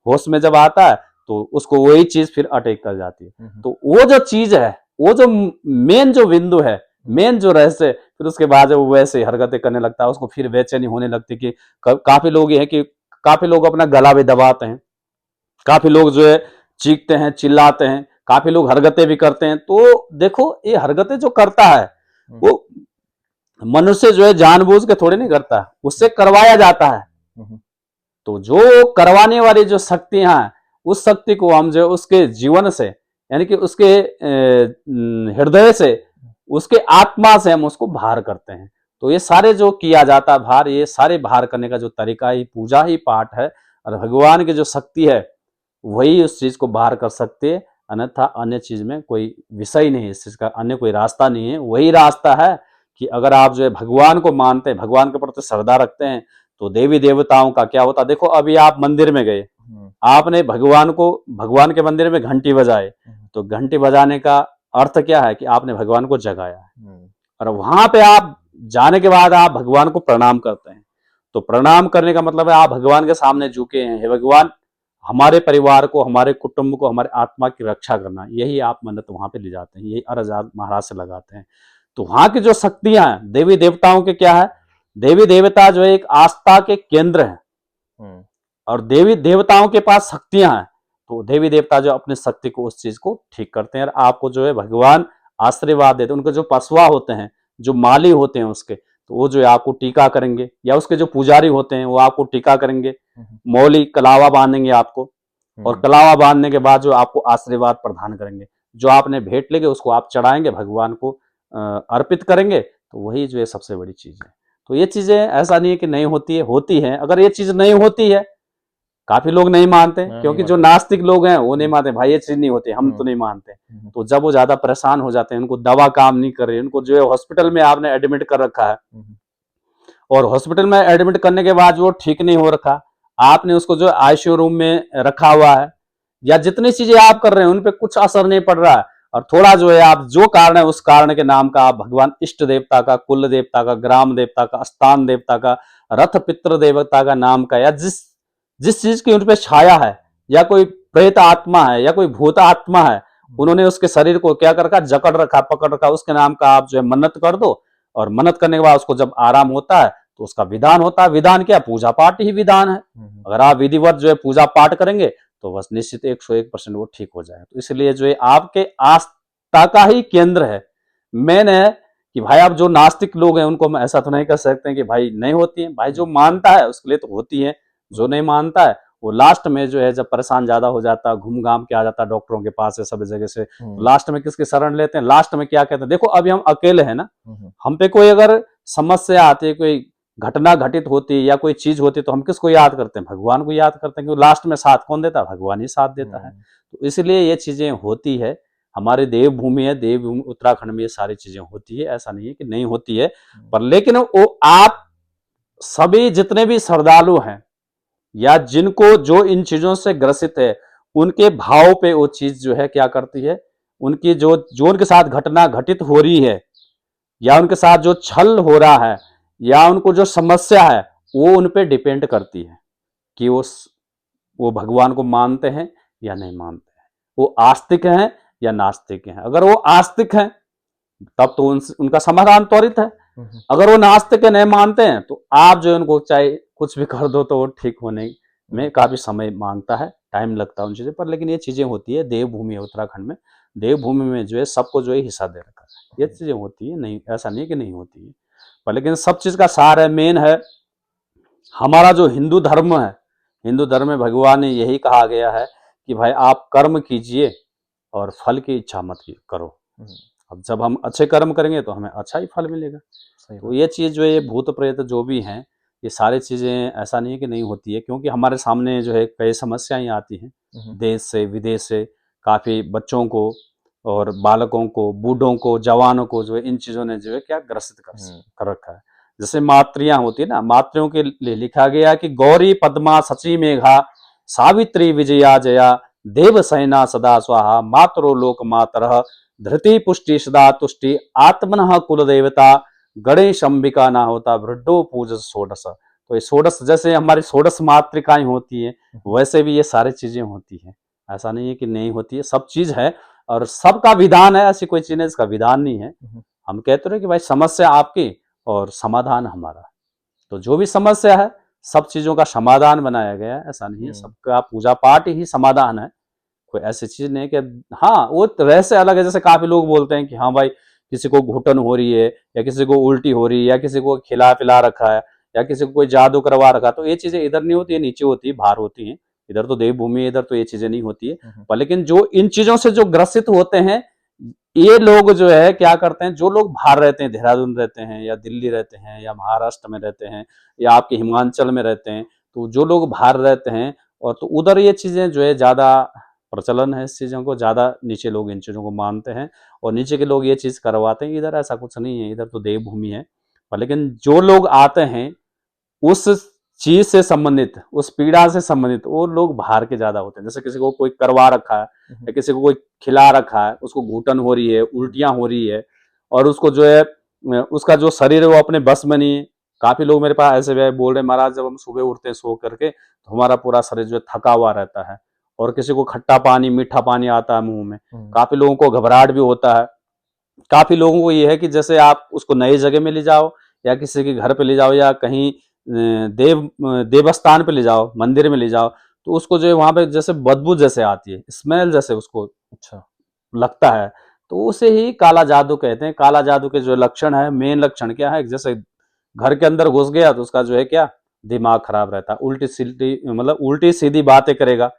होश में जब आता है तो उसको वही चीज फिर अटैक कर जाती है। तो वो जो चीज है, वो जो मेन जो बिंदु है, मेन जो रहस्य, फिर उसके बाद वो वैसे हरकतें करने लगता है, उसको फिर बेचैनी होने लगती कि काफी लोग ये है कि काफी लोग अपना गला भी दबाते हैं, काफी लोग जो है चीखते हैं, चिल्लाते हैं, काफी लोग हरकतें भी करते हैं। तो देखो ये हरकतें जो करता है वो मनुष्य जो है जानबूझ के थोड़ी नहीं करता, उससे करवाया जाता है। तो जो करवाने वाली जो शक्तियां हैं, उस शक्ति को हम जो उसके जीवन से, यानी कि उसके हृदय से, उसके आत्मा से हम उसको बाहर करते हैं। तो ये सारे जो किया जाता है बाहर, ये सारे बाहर करने का जो तरीका ही पूजा ही पाठ है, और भगवान की जो शक्ति है वही उस चीज को बाहर कर सकते है, अन्यथा अन्य चीज में कोई विषय नहीं है, इस चीज का अन्य कोई रास्ता नहीं है। वही रास्ता है कि अगर आप जो है भगवान को मानते हैं, भगवान के प्रति श्रद्धा रखते हैं, तो देवी देवताओं का क्या होता है। देखो अभी आप मंदिर में गए, आपने भगवान के मंदिर में घंटी बजाए, तो घंटी बजाने का अर्थ क्या है कि आपने भगवान को जगाया है, और वहां पे आप जाने के बाद आप भगवान को प्रणाम करते हैं। तो प्रणाम करने का मतलब है आप भगवान के सामने झुके हैं, हे भगवान हमारे परिवार को, हमारे कुटुंब को, हमारे आत्मा की रक्षा करना, यही आप मन्नत वहां पे ले जाते हैं, यही अर्ज आप महाराज से लगाते हैं। तो वहां की जो शक्तियां हैं देवी देवताओं के क्या है, देवी देवता जो एक आस्था के केंद्र है, और देवी देवताओं के पास शक्तियां हैं। तो देवी देवता जो अपनी शक्ति को, उस चीज को ठीक करते हैं, और आपको जो है भगवान आशीर्वाद देते हैं। उनके जो पशुआ होते हैं, जो माली होते हैं उसके, तो वो जो है आपको टीका करेंगे, या उसके जो पुजारी होते हैं वो आपको टीका करेंगे, मौली कलावा बांधेंगे आपको, और कलावा बांधने के बाद जो आपको आशीर्वाद प्रदान करेंगे। जो आपने भेंट लेंगे उसको आप चढ़ाएंगे, भगवान को अर्पित करेंगे, तो वही जो है सबसे बड़ी चीज है। तो ये चीजें ऐसा नहीं है कि नहीं होती है, होती है। अगर ये चीज नहीं होती है, काफी लोग नहीं मानते, क्योंकि जो नास्तिक लोग हैं वो नहीं मानते, भाई ये चीज नहीं होती, हम तो नहीं मानते। तो जब वो ज्यादा परेशान हो जाते हैं, उनको दवा काम नहीं कर रही, उनको जो है हॉस्पिटल में आपने एडमिट कर रखा है, और हॉस्पिटल में एडमिट करने के बाद वो ठीक नहीं हो रखा, आपने उसको जो आईसीयू रूम में रखा हुआ है, या जितनी चीजें आप कर रहे हैं उन पे कुछ असर नहीं पड़ रहा है, और थोड़ा जो है आप जो कारण है उस कारण के नाम का आप भगवान इष्ट देवता का, कुल देवता का, ग्राम देवता का, स्थान देवता का, रथ पितृ देवता का नाम का, या जिस चीज की उन पे छाया है, या कोई प्रेत आत्मा है, या कोई भूत आत्मा है, उन्होंने उसके शरीर को क्या कर रखा, जकड़ रखा, पकड़ रखा, उसके नाम का आप जो है मन्नत कर दो, और मन्नत करने के बाद उसको जब आराम होता है तो उसका विधान होता है। विधान क्या, पूजा पाठ ही विधान है। अगर आप विधिवत जो है पूजा पाठ करेंगे तो बस निश्चित 101% वो ठीक हो जाए। तो इसलिए जो है आपके आस्था का ही केंद्र है, मेन है कि भाई आप जो नास्तिक लोग हैं उनको हम ऐसा तो नहीं कर सकते कि भाई नहीं होती है। भाई जो मानता है उसके लिए तो होती है, जो नहीं मानता है वो लास्ट में जो है जब परेशान ज्यादा हो जाता है, घूम घाम के आ जाता है डॉक्टरों के पास है, सब जगह से, तो लास्ट में किसके शरण लेते हैं, लास्ट में क्या कहते हैं, देखो अभी हम अकेले हैं ना, हम पे कोई अगर समस्या आती है, कोई घटना घटित होती है, या कोई चीज होती है, तो हम किसको याद करते हैं, भगवान को याद करते हैं, क्योंकि लास्ट में साथ कौन देता है, भगवान ही साथ देता है। तो इसलिए ये चीजें होती है, हमारी देवभूमि है, देवभूमि उत्तराखंड में ये सारी चीजें होती है, ऐसा नहीं है कि नहीं होती है। पर लेकिन वो आप सभी जितने भी श्रद्धालु हैं, या जिनको जो इन चीजों से ग्रसित है, उनके भाव पे वो चीज जो है क्या करती है, उनकी जो जो उनके साथ घटना घटित हो रही है, या उनके साथ जो छल हो रहा है, या उनको जो समस्या है, वो उन पे डिपेंड करती है कि वो भगवान को मानते हैं या नहीं मानते हैं, वो आस्तिक हैं या नास्तिक हैं। अगर वो आस्तिक हैं तब तो उनका समाधान त्वरित है। अगर वो नास्तिक नहीं मानते हैं तो आप जो उनको चाहे कुछ भी कर दो तो वो ठीक होने में काफी समय मांगता है, टाइम लगता है उन चीजों पर। लेकिन ये चीजें होती है, देवभूमि है उत्तराखंड में, देवभूमि में जो है सबको जो है हिस्सा दे रखा है, ये चीजें होती है, नहीं ऐसा नहीं कि नहीं होती है। पर लेकिन सब चीज का सार है, मेन है हमारा जो हिंदू धर्म है, हिंदू धर्म में भगवान ने यही कहा गया है कि भाई आप कर्म कीजिए और फल की इच्छा मत करो। अब जब हम अच्छे कर्म करेंगे तो हमें अच्छा ही फल मिलेगा। तो ये चीज जो है, ये भूत प्रेत जो भी हैं, ये सारी चीजें ऐसा नहीं है कि नहीं होती है, क्योंकि हमारे सामने जो है कई समस्याएं आती हैं देश से विदेश से, काफी बच्चों को और बालकों को, बूढ़ों को, जवानों को जो है इन चीजों ने जो है क्या ग्रसित कर रखा है। जैसे मात्रियां होती है ना, मात्रियों के लिए लिखा गया कि गौरी पद्मा शची मेघा सावित्री विजया जया देवसेना सदा स्वाहा मातरो लोक मातरः धृति पुष्टि सदा तुष्टि आत्मनः कुल देवता गणेश अंबिका ना होता वृद्धो पूज षोडश। तो ये षोडश जैसे हमारी षोडश मातृकाएं होती है, वैसे भी ये सारी चीजें होती हैं। ऐसा नहीं है कि नहीं होती है, सब चीज है और सबका विधान है, ऐसी कोई चीज नहीं इसका विधान नहीं है। हम कहते रहे कि भाई समस्या आपकी और समाधान हमारा। तो जो भी समस्या है सब चीजों का समाधान बनाया गया है, ऐसा नहीं है सबका पूजा पाठ ही समाधान है। कोई ऐसी चीज नहीं है कि हाँ वो रहस्य अलग है। जैसे काफी लोग बोलते हैं कि हाँ भाई किसी को घुटन हो रही है या किसी को उल्टी हो रही है या किसी को खिला पिला रखा है या किसी को कोई जादू करवा रखा, तो ये चीजें इधर नहीं होती है, नीचे होती है, बाहर होती हैं। इधर तो देवभूमि है, इधर तो ये चीजें नहीं होती है। पर लेकिन जो इन चीजों से जो ग्रसित होते हैं, ये लोग जो है क्या करते हैं, जो लोग बाहर रहते हैं, देहरादून रहते हैं या दिल्ली रहते हैं या महाराष्ट्र में रहते हैं या आपके हिमाचल में रहते हैं, तो जो लोग बाहर रहते हैं और तो उधर ये चीजें जो है ज्यादा प्रचलन है, इस चीजों को ज्यादा नीचे लोग इन चीजों को मानते हैं और नीचे के लोग ये चीज करवाते हैं। इधर ऐसा कुछ नहीं है, इधर तो देवभूमि है। पर लेकिन जो लोग आते हैं उस चीज से संबंधित, उस पीड़ा से संबंधित, वो लोग बाहर के ज्यादा होते हैं। जैसे किसी को कोई करवा रखा है या किसी को कोई खिला रखा है, उसको घुटन हो रही है, उल्टियां हो रही है और उसको जो है उसका जो शरीर है वो अपने बस में नहीं है। काफी लोग मेरे पास ऐसे भी बोल रहे महाराज जब हम सुबह उठते हैं सो करके तो हमारा पूरा शरीर जो है थका हुआ रहता है और किसी को खट्टा पानी मीठा पानी आता है मुंह में, काफी लोगों को घबराहट भी होता है। काफी लोगों को ये है कि जैसे आप उसको नई जगह में ले जाओ या किसी के घर पे ले जाओ या कहीं देवस्थान पे ले जाओ, मंदिर में ले जाओ, तो उसको जो है वहां पे जैसे बदबू जैसे आती है, स्मेल जैसे उसको अच्छा लगता है। तो उसे ही काला जादू कहते हैं। काला जादू के जो लक्षण है, मेन लक्षण क्या है, जैसे घर के अंदर घुस गया तो उसका जो है क्या दिमाग खराब रहता है, उल्टी सीधी मतलब उल्टी सीधी बातें करेगा,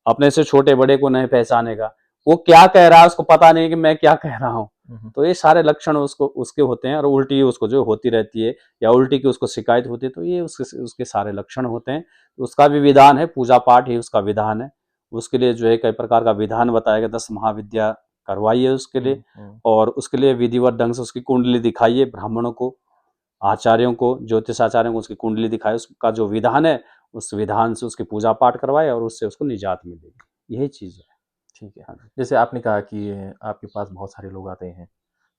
अपने से छोटे बड़े को नहीं पहचानेगा, वो क्या कह रहा है उसको पता नहीं कि मैं क्या कह रहा हूँ। तो ये सारे लक्षण उसको उसके होते हैं और उल्टी उसको जो होती रहती है या उल्टी की उसको शिकायत होती है, तो ये उसके उसके सारे लक्षण होते हैं। उसका भी विधान है, पूजा पाठ ही उसका विधान है। उसके लिए जो है कई प्रकार का विधान बताया गया, 10 महाविद्या करवाइए उसके लिए और उसके लिए विधिवत ढंग से उसकी कुंडली दिखाइए ब्राह्मणों को, आचार्यों को, ज्योतिष आचार्यों को उसकी कुंडली दिखाए, उसका जो विधान है उस विधान से उसकी पूजा पाठ करवाए और उससे उसको निजात मिलेगी। यही चीज है। ठीक है। हाँ। जैसे आपने कहा कि आपके पास बहुत सारे लोग आते हैं,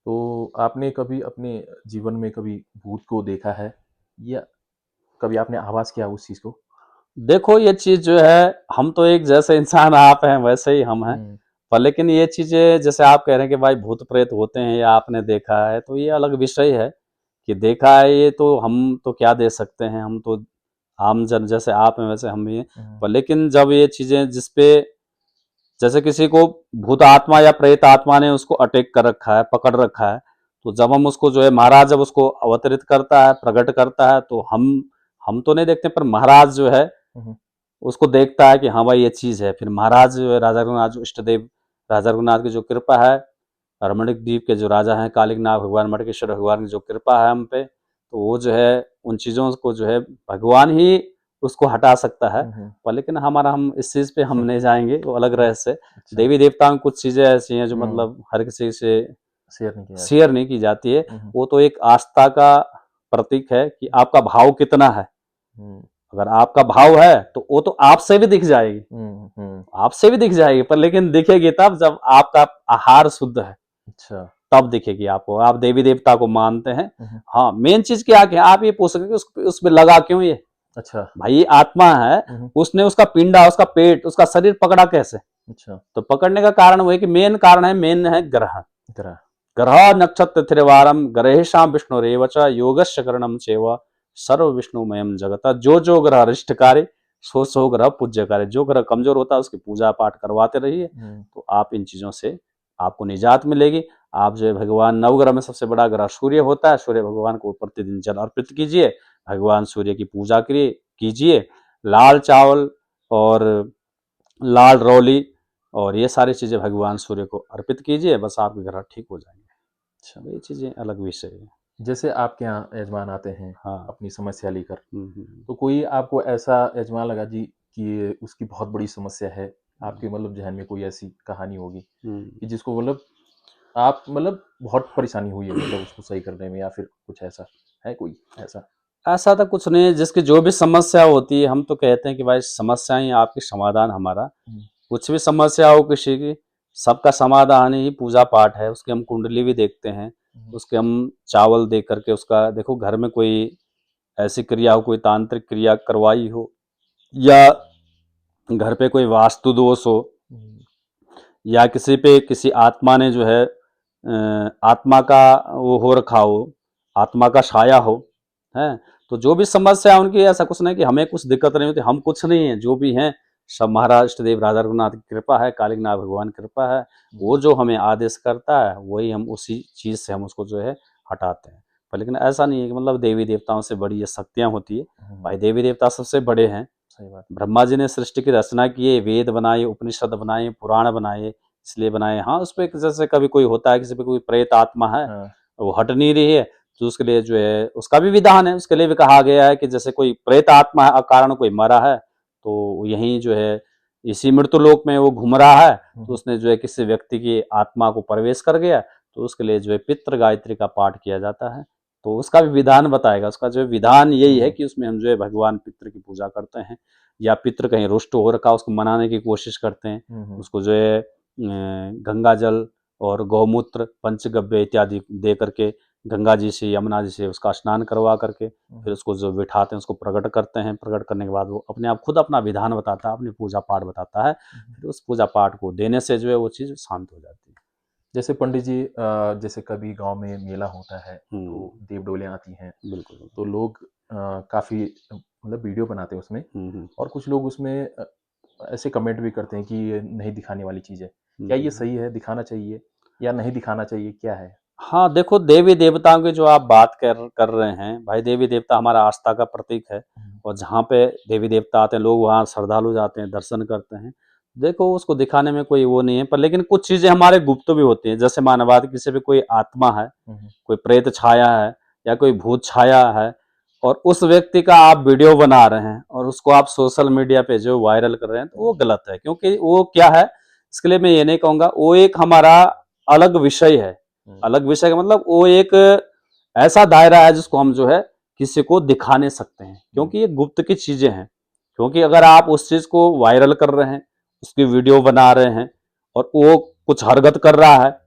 तो आपने कभी अपने जीवन में कभी भूत को देखा है या कभी आपने आभास किया उस चीज़ को? देखो ये चीज जो है, हम तो एक जैसे इंसान आप हैं वैसे ही हम हैं। हुँ, पर लेकिन ये चीजें जैसे आप कह रहे हैं कि भाई भूत प्रेत होते हैं या आपने देखा है, तो ये अलग विषय है कि देखा है, ये तो हम तो क्या दे सकते हैं, हम तो आम जन जैसे आप हैं वैसे हम भी हैं। हुँ, पर लेकिन जब ये चीजें जिसपे जैसे किसी को भूत आत्मा या प्रेत आत्मा ने उसको अटैक कर रखा है, पकड़ रखा है, तो जब हम उसको जो है महाराज जब उसको अवतरित करता है, प्रकट करता है, तो हम तो नहीं देखते, पर महाराज जो है हुँ, उसको देखता है कि हाँ भाई ये चीज है। फिर महाराज जो है राजा रघुनाथ जो इष्ट देव राजा रघुनाथ की जो कृपा है, रमणीक द्वीप के जो राजा हैं कालिक नाग भगवान मटकेश्वर भगवान की जो कृपा है हम पे, तो वो जो है उन चीजों को जो है भगवान ही उसको हटा सकता है। हुँ, पर लेकिन हमारा हम इस चीज पे हम हुँ, नहीं जाएंगे, वो अलग हुँ, रहस्य है। अच्छा, देवी देवताओं की कुछ चीजें ऐसी हैं जो हुँ, मतलब हर किसी से शेयर नहीं किया जाता। शेयर नहीं की जाती है। हुँ, हुँ, वो तो एक आस्था का प्रतीक है कि आपका भाव कितना है। हुँ, अगर आपका भाव है तो वो तो आपसे भी दिख जाएगी, हुँ, हुँ, आपसे भी दिख जाएगी, पर लेकिन दिखेगी तब जब आपका आहार शुद्ध है, अच्छा, तब दिखेगी आपको, आप देवी देवता को मानते हैं। हुँ, हुँ, हाँ मेन चीज क्या है, आप ये पूछ सकते उसमें लगा क्यों ये, अच्छा, भाई ये आत्मा है, हुँ, हुँ, उसने उसका पिंडा उसका पेट उसका शरीर पकड़ा कैसे। अच्छा, तो पकड़ने का कारण वो है कि मेन कारण है, मेन है ग्रह। ग्रह, ग्रह नक्षत्र त्रिवारम ग्रहेशाम विष्णु रेवच योगस्य करणम चेव सर्व विष्णुमयम जगत। जो जो ग्रह अरिष्टकारी सो सो ग्रह पूज्यकारी। जो ग्रह कमजोर होता है उसकी पूजा पाठ करवाते रहिए, हुँ, तो आप इन चीजों से आपको निजात मिलेगी। आप जो है भगवान नवग्रह में सबसे बड़ा ग्रह सूर्य होता है, सूर्य भगवान को प्रतिदिन जल अर्पित कीजिए, भगवान सूर्य की पूजा कीजिए। लाल चावल और लाल रौली और ये सारी चीजें भगवान सूर्य को अर्पित कीजिए, बस आपके ग्रह ठीक हो जाएंगे। अच्छा। ये चीजें अलग विषय है। जैसे आपके यहाँ यजमान आते हैं हाँ। अपनी समस्या लेकर, हम्म। तो कोई आपको ऐसा यजमान लगा जी कि उसकी बहुत बड़ी समस्या है, आपके मतलब ज़हन में कोई ऐसी कहानी होगी हम्म। कि जिसको मतलब आप मतलब बहुत परेशानी हुई है मतलब उसको सही करने में या फिर कुछ ऐसा? है कोई ऐसा? ऐसा तो कुछ नहीं है, जिसकी जो भी समस्या होती है हम तो कहते हैं कि भाई समस्याएं आपकी, समाधान हमारा। हुँ, कुछ भी समस्या हो किसी की, सबका समाधान ही पूजा पाठ है। उसकी हम कुंडली भी देखते हैं, हुँ, उसके हम चावल दे करके उसका, देखो घर में कोई ऐसी क्रिया हो, कोई तांत्रिक क्रिया करवाई हो, या घर पे कोई वास्तु दोष हो, हुँ, या किसी पे किसी आत्मा ने जो है आत्मा का वो हो रखा हो, आत्मा का साया हो, है। तो जो भी समस्या है उनकी, ऐसा कुछ नहीं कि हमें कुछ दिक्कत नहीं होती, हम कुछ नहीं है, जो भी हैं सब महाराज इष्ट देव राजा रघुनाथ की कृपा है, कालिकनाथ भगवान की कृपा है। वो हुँ, जो हमें आदेश करता है वही हम उसी चीज से हम उसको जो है हटाते हैं। पर लेकिन ऐसा नहीं है कि मतलब देवी देवताओं से बड़ी ये शक्तियां होती है। हुँ, भाई देवी देवता सबसे बड़े हैं। सही बात। ब्रह्मा जी ने सृष्टि की रचना की है, वेद बनाए, उपनिषद बनाए, पुराण बनाए, इसलिए बनाए। हाँ, उस पे जैसे कभी कोई होता है, किसी पे कोई प्रेत आत्मा है, हाँ, वो हट नहीं रही है, तो उसके लिए जो है उसका भी विधान है। उसके लिए भी कहा गया है कि जैसे कोई प्रेत आत्मा है, अकारण कोई मरा है, तो यहीं जो है इसी मृत्यु लोक में वो घूम रहा है, हुँ, तो हुँ, उसने जो है किसी व्यक्ति की आत्मा को प्रवेश कर गया, तो उसके लिए जो है पितृ गायत्री का पाठ किया जाता है। तो उसका भी विधान बताएगा। उसका जो विधान यही हुँ, है हुँ, कि उसमें हम जो है भगवान पितृ की पूजा करते हैं, या पितृ कहीं रुष्ट हो रखा, उसको मनाने की कोशिश करते हैं। हुँ, हुँ, उसको जो है गंगा जल और गौमूत्र, पंचगव्य इत्यादि दे करके, गंगा जी से, यमुना जी से उसका स्नान करवा करके, हुँ, फिर उसको जो बिठाते हैं, उसको प्रकट करते हैं। प्रकट करने के बाद वो अपने आप खुद अपना विधान बताता है, अपनी पूजा पाठ बताता है। हुँ। फिर उस पूजा पाठ को देने से जो है वो चीज़ शांत हो जाती है। जैसे पंडित जी जैसे कभी गाँव में मेला होता है, हुँ, तो देव डोलियाँ आती हैं, बिल्कुल, बिल्कुल। तो लोग काफ़ी मतलब वीडियो बनाते हैं उसमें हुँ, हुँ, और कुछ लोग उसमें ऐसे कमेंट भी करते हैं कि ये नहीं दिखाने वाली चीज़ है। हुँ, क्या हुँ, ये हुँ। सही है, दिखाना चाहिए या नहीं दिखाना चाहिए, क्या है? हाँ, देखो देवी-देवताओं की जो आप बात कर कर रहे हैं, भाई देवी-देवता हमारा आस्था का प्रतीक है, हुँ, और जहाँ पे देवी-देवता आते हैं, लोग वहाँ श्रद्धालु जाते हैं, दर्शन करते हैं। देखो उसको दिखाने में कोई वो नहीं है, पर लेकिन कुछ चीज़ें हमारे गुप्त भी होती हैं। जैसे मानववाद, किसी पे कोई आत्मा है, हुँ, हुँ, कोई प्रेत छाया है, या कोई भूत छाया है, और उस व्यक्ति का आप वीडियो बना रहे हैं और उसको आप सोशल मीडिया पे जो वायरल कर रहे हैं, तो वो गलत है। क्योंकि वो क्या है, इसके लिए मैं ये नहीं कहूँगा, वो एक हमारा अलग विषय है। हुँ, अलग विषय का मतलब वो एक ऐसा दायरा है जिसको हम जो है किसी को दिखा नहीं सकते हैं, हुँ, क्योंकि ये गुप्त की चीजें हैं। क्योंकि अगर आप उस चीज को वायरल कर रहे हैं, उसकी वीडियो बना रहे हैं, और वो कुछ हरकत कर रहा है,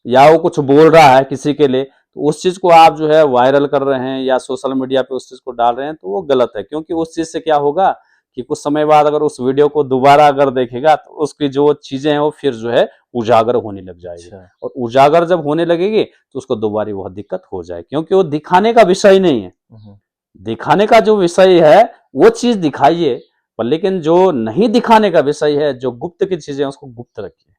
या वो कुछ बोल रहा है किसी के लिए, तो उस चीज को आप जो है वायरल कर रहे हैं या सोशल मीडिया पे उस चीज को डाल रहे हैं, तो वो गलत है। क्योंकि उस चीज से क्या होगा कि कुछ समय बाद अगर उस वीडियो को दोबारा अगर देखेगा, तो उसकी जो चीजें हैं वो फिर जो है उजागर होने लग जाएगी। अच्छा। और उजागर जब होने लगेगी, तो उसको दोबारा बहुत दिक्कत हो जाए, क्योंकि वो दिखाने का विषय नहीं है। हुँ, हुँ, दिखाने का जो विषय है वो चीज दिखाइए, पर लेकिन जो नहीं दिखाने का विषय है, जो गुप्त की चीजें हैं, उसको गुप्त रखिए।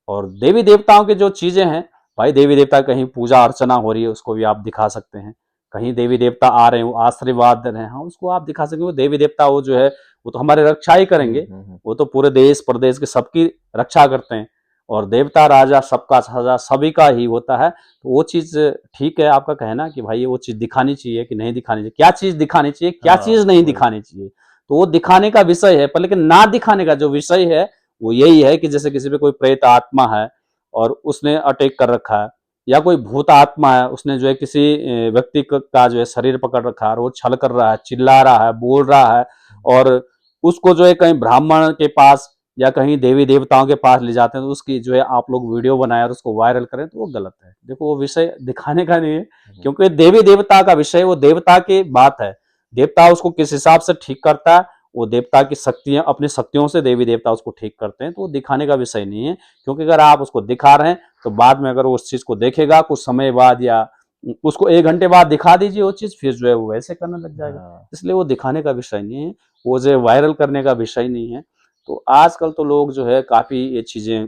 और देवी देवताओं की जो चीजें हैं, भाई देवी देवता कहीं पूजा अर्चना हो रही है, उसको भी आप दिखा सकते हैं। कहीं देवी देवता आ रहे हैं, वो आशीर्वाद दे रहे हैं, हाँ उसको आप दिखा सकते हैं। वो देवी देवता वो जो है वो तो हमारी रक्षा ही हुँ, करेंगे। हुँ, हुँ, वो तो पूरे देश प्रदेश के सबकी रक्षा करते हैं। और देवता राजा सबका सजा सभी का ही होता है। तो वो चीज ठीक है आपका कहना कि भाई वो चीज दिखानी चाहिए कि नहीं दिखानी चाहिए, क्या चीज दिखानी चाहिए, क्या हाँ, चीज नहीं वही। दिखानी चाहिए। तो वो दिखाने का विषय है, पर लेकिन ना दिखाने का जो विषय है वो यही है कि जैसे किसी पे कोई प्रेत आत्मा है और उसने अटैक कर रखा है, या कोई भूत आत्मा है, उसने जो है किसी व्यक्ति का जो है शरीर पकड़ रखा है, और वो छल कर रहा है, चिल्ला रहा है, बोल रहा है, और उसको जो है कहीं ब्राह्मण के पास या कहीं देवी देवताओं के पास ले जाते हैं, तो उसकी जो है आप लोग वीडियो बनाए और उसको वायरल करें, तो वो गलत है। देखो वो विषय दिखाने का नहीं है, हुँ, हुँ, क्योंकि देवी देवता का विषय वो देवता की बात है। देवता उसको किस हिसाब से ठीक करता है, वो देवता की शक्तियां, अपनी शक्तियों से देवी देवता उसको ठीक करते हैं, तो वो दिखाने का विषय नहीं है। क्योंकि अगर आप उसको दिखा रहे हैं, तो बाद में अगर वो उस चीज को देखेगा कुछ समय बाद, या उसको 1 घंटे बाद दिखा दीजिए वो चीज, फिर जो है वो वैसे करने लग जाएगा। हाँ, इसलिए वो दिखाने का विषय नहीं है, वो जो है वायरल करने का विषय नहीं है। तो आजकल तो लोग जो है काफी ये चीजें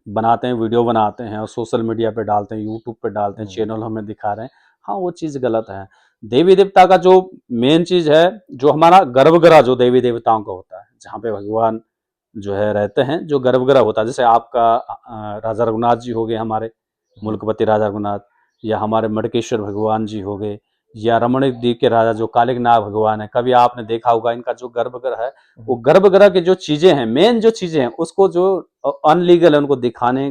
बनाते हैं, वीडियो बनाते हैं और सोशल मीडिया पे डालते हैं, यूट्यूब पे डालते हैं, हुँ, चैनल हमें दिखा रहे हैं। हाँ, वो चीज़ गलत है। देवी देवता का जो मेन चीज़ है, जो हमारा गर्भगृह जो देवी देवताओं का होता है, जहाँ पे भगवान जो है रहते हैं, जो गर्भगृह होता है, जैसे आपका राजा रघुनाथ जी हो गए हमारे, हुँ, मुल्कपति राजा रघुनाथ, या हमारे मणकेश्वर भगवान जी हो गए, या रमण द्वीप के राजा जो कालिकनाथ भगवान है। कभी आपने देखा होगा इनका जो गर्भगृह है, वो हुँ, गर्भगृह की जो चीजें हैं, मेन जो चीजें हैं, उसको जो अनलीगल है उनको दिखाने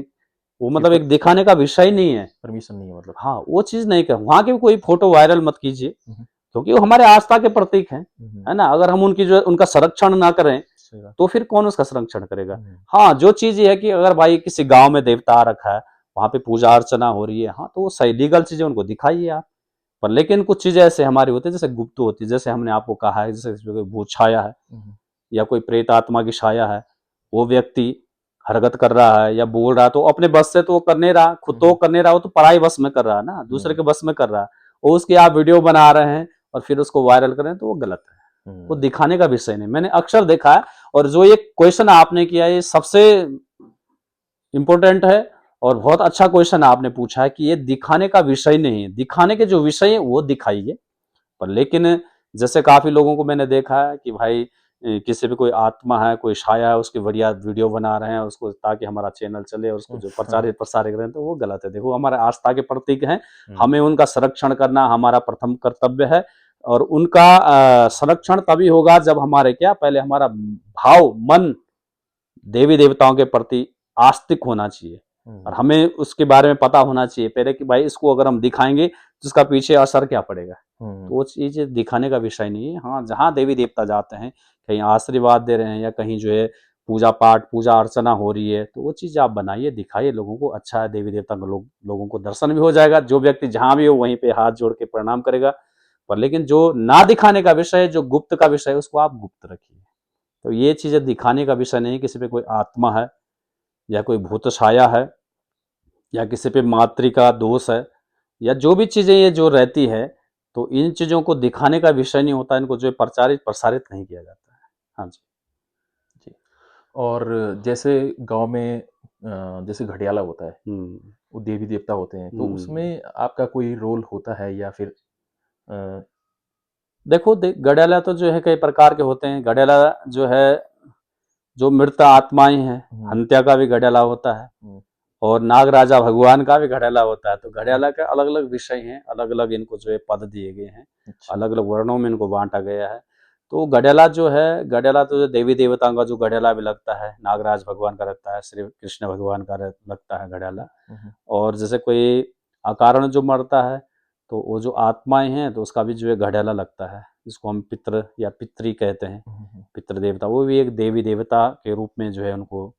वो मतलब एक दिखाने का विषय ही नहीं है। परमिशन नहीं है मतलब। हाँ, वो चीज नहीं कर, वहां की भी कोई फोटो वायरल मत कीजिए, हम्म, क्योंकि वो हमारे आस्था के प्रतीक हैं, हम्म, है ना। अगर हम उनकी जो उनका संरक्षण ना करें सही बात। तो फिर कौन उसका संरक्षण करेगा। हम्म, हाँ, जो चीज ये है कि अगर भाई किसी गांव में देवता आ रखा है, वहां पे पूजा अर्चना हो रही है, हाँ तो वो सही लीगल चीजें उनको दिखाइए आप। पर लेकिन कुछ चीजें ऐसे हमारी होती है जैसे गुप्त होती है, जैसे हमने आपको कहा है, जैसे इसमें कोई भूत छाया है हम्म, या कोई प्रेत आत्मा की छाया है, वो व्यक्ति हरकत कर रहा है या बोल रहा है, तो अपने बस से तो वो कर नहीं रहा, खुद तो वो कर नहीं रहा, वो तो पराई बस में कर रहा है ना, दूसरे के बस में कर रहा है। और उसकी आप वीडियो बना रहे हैं और फिर उसको वायरल कर रहे हैं, तो वो गलत है। वो दिखाने का विषय नहीं, मैंने अक्सर देखा है। और जो ये क्वेश्चन आपने किया, ये सबसे इंपॉर्टेंट है और बहुत अच्छा क्वेश्चन आपने पूछा है कि ये दिखाने का विषय नहीं है। दिखाने के जो विषय है वो दिखाइए। पर लेकिन जैसे काफी लोगों को मैंने देखा है कि भाई किसी भी कोई आत्मा है, कोई छाया है, उसकी बढ़िया वीडियो बना रहे हैं उसको, ताकि हमारा चैनल चले और उसको जो प्रचारित प्रसारित करें, तो वो गलत है। देखो, हमारे आस्था के प्रतीक हैं, हमें उनका संरक्षण करना हमारा प्रथम कर्तव्य है। और उनका संरक्षण तभी होगा जब हमारे क्या, पहले हमारा भाव मन देवी देवताओं के प्रति आस्तिक होना चाहिए और हमें उसके बारे में पता होना चाहिए पहले कि भाई इसको अगर हम दिखाएंगे तो इसका पीछे असर क्या पड़ेगा। तो वो चीज दिखाने का विषय नहीं है। हाँ, जहाँ देवी देवता जाते हैं, कहीं आशीर्वाद दे रहे हैं या कहीं जो है पूजा पाठ पूजा अर्चना हो रही है, तो वो चीज आप बनाइए, दिखाइए लोगों को। अच्छा है, देवी देवता को लोगों को दर्शन भी हो जाएगा, जो व्यक्ति जहां भी हो वहीं पे हाथ जोड़ के प्रणाम करेगा। पर लेकिन जो ना दिखाने का विषय है, जो गुप्त का विषय है, उसको आप गुप्त रखिए। तो ये चीजें दिखाने का विषय नहीं। किसी पे कोई आत्मा है या कोई भूत छाया है या किसी पे मातृ का दोष है या जो भी चीजें ये जो रहती है, तो इन चीजों को दिखाने का विषय नहीं होता, इनको जो है प्रचारित प्रसारित नहीं किया जाता है। हाँ जी। जी। और जैसे गांव में जैसे घड़ियाला होता है, हम्म। वो देवी देवता होते हैं, तो हम्म। उसमें आपका कोई रोल होता है या फिर देखो, गड़ेला तो जो है कई प्रकार के होते हैं। गड़ेला जो है, जो मृत आत्माएं हैं, हम्म, हत्या का भी गड़ेला होता है हम्म, और नाग राजा भगवान का भी घड़ेला होता है। तो घड़ेला के अलग अलग विषय हैं, अलग अलग इनको जो है पद दिए गए हैं, अच्छा। अलग अलग वर्णों में इनको बांटा गया है। तो घड़ेला जो है, घड़ेला तो जो देवी देवताओं का जो घड़ेला भी लगता है, नागराज भगवान का रहता है, श्री कृष्ण भगवान का लगता है घड़ेला। हम्म, और जैसे कोई अकारण जो मरता है, तो वो जो आत्माएं हैं, तो उसका भी जो है घड़ेला लगता है, जिसको हम पितृ या पितृ कहते हैं। पितृ देवता, वो भी एक देवी देवता के रूप में जो है उनको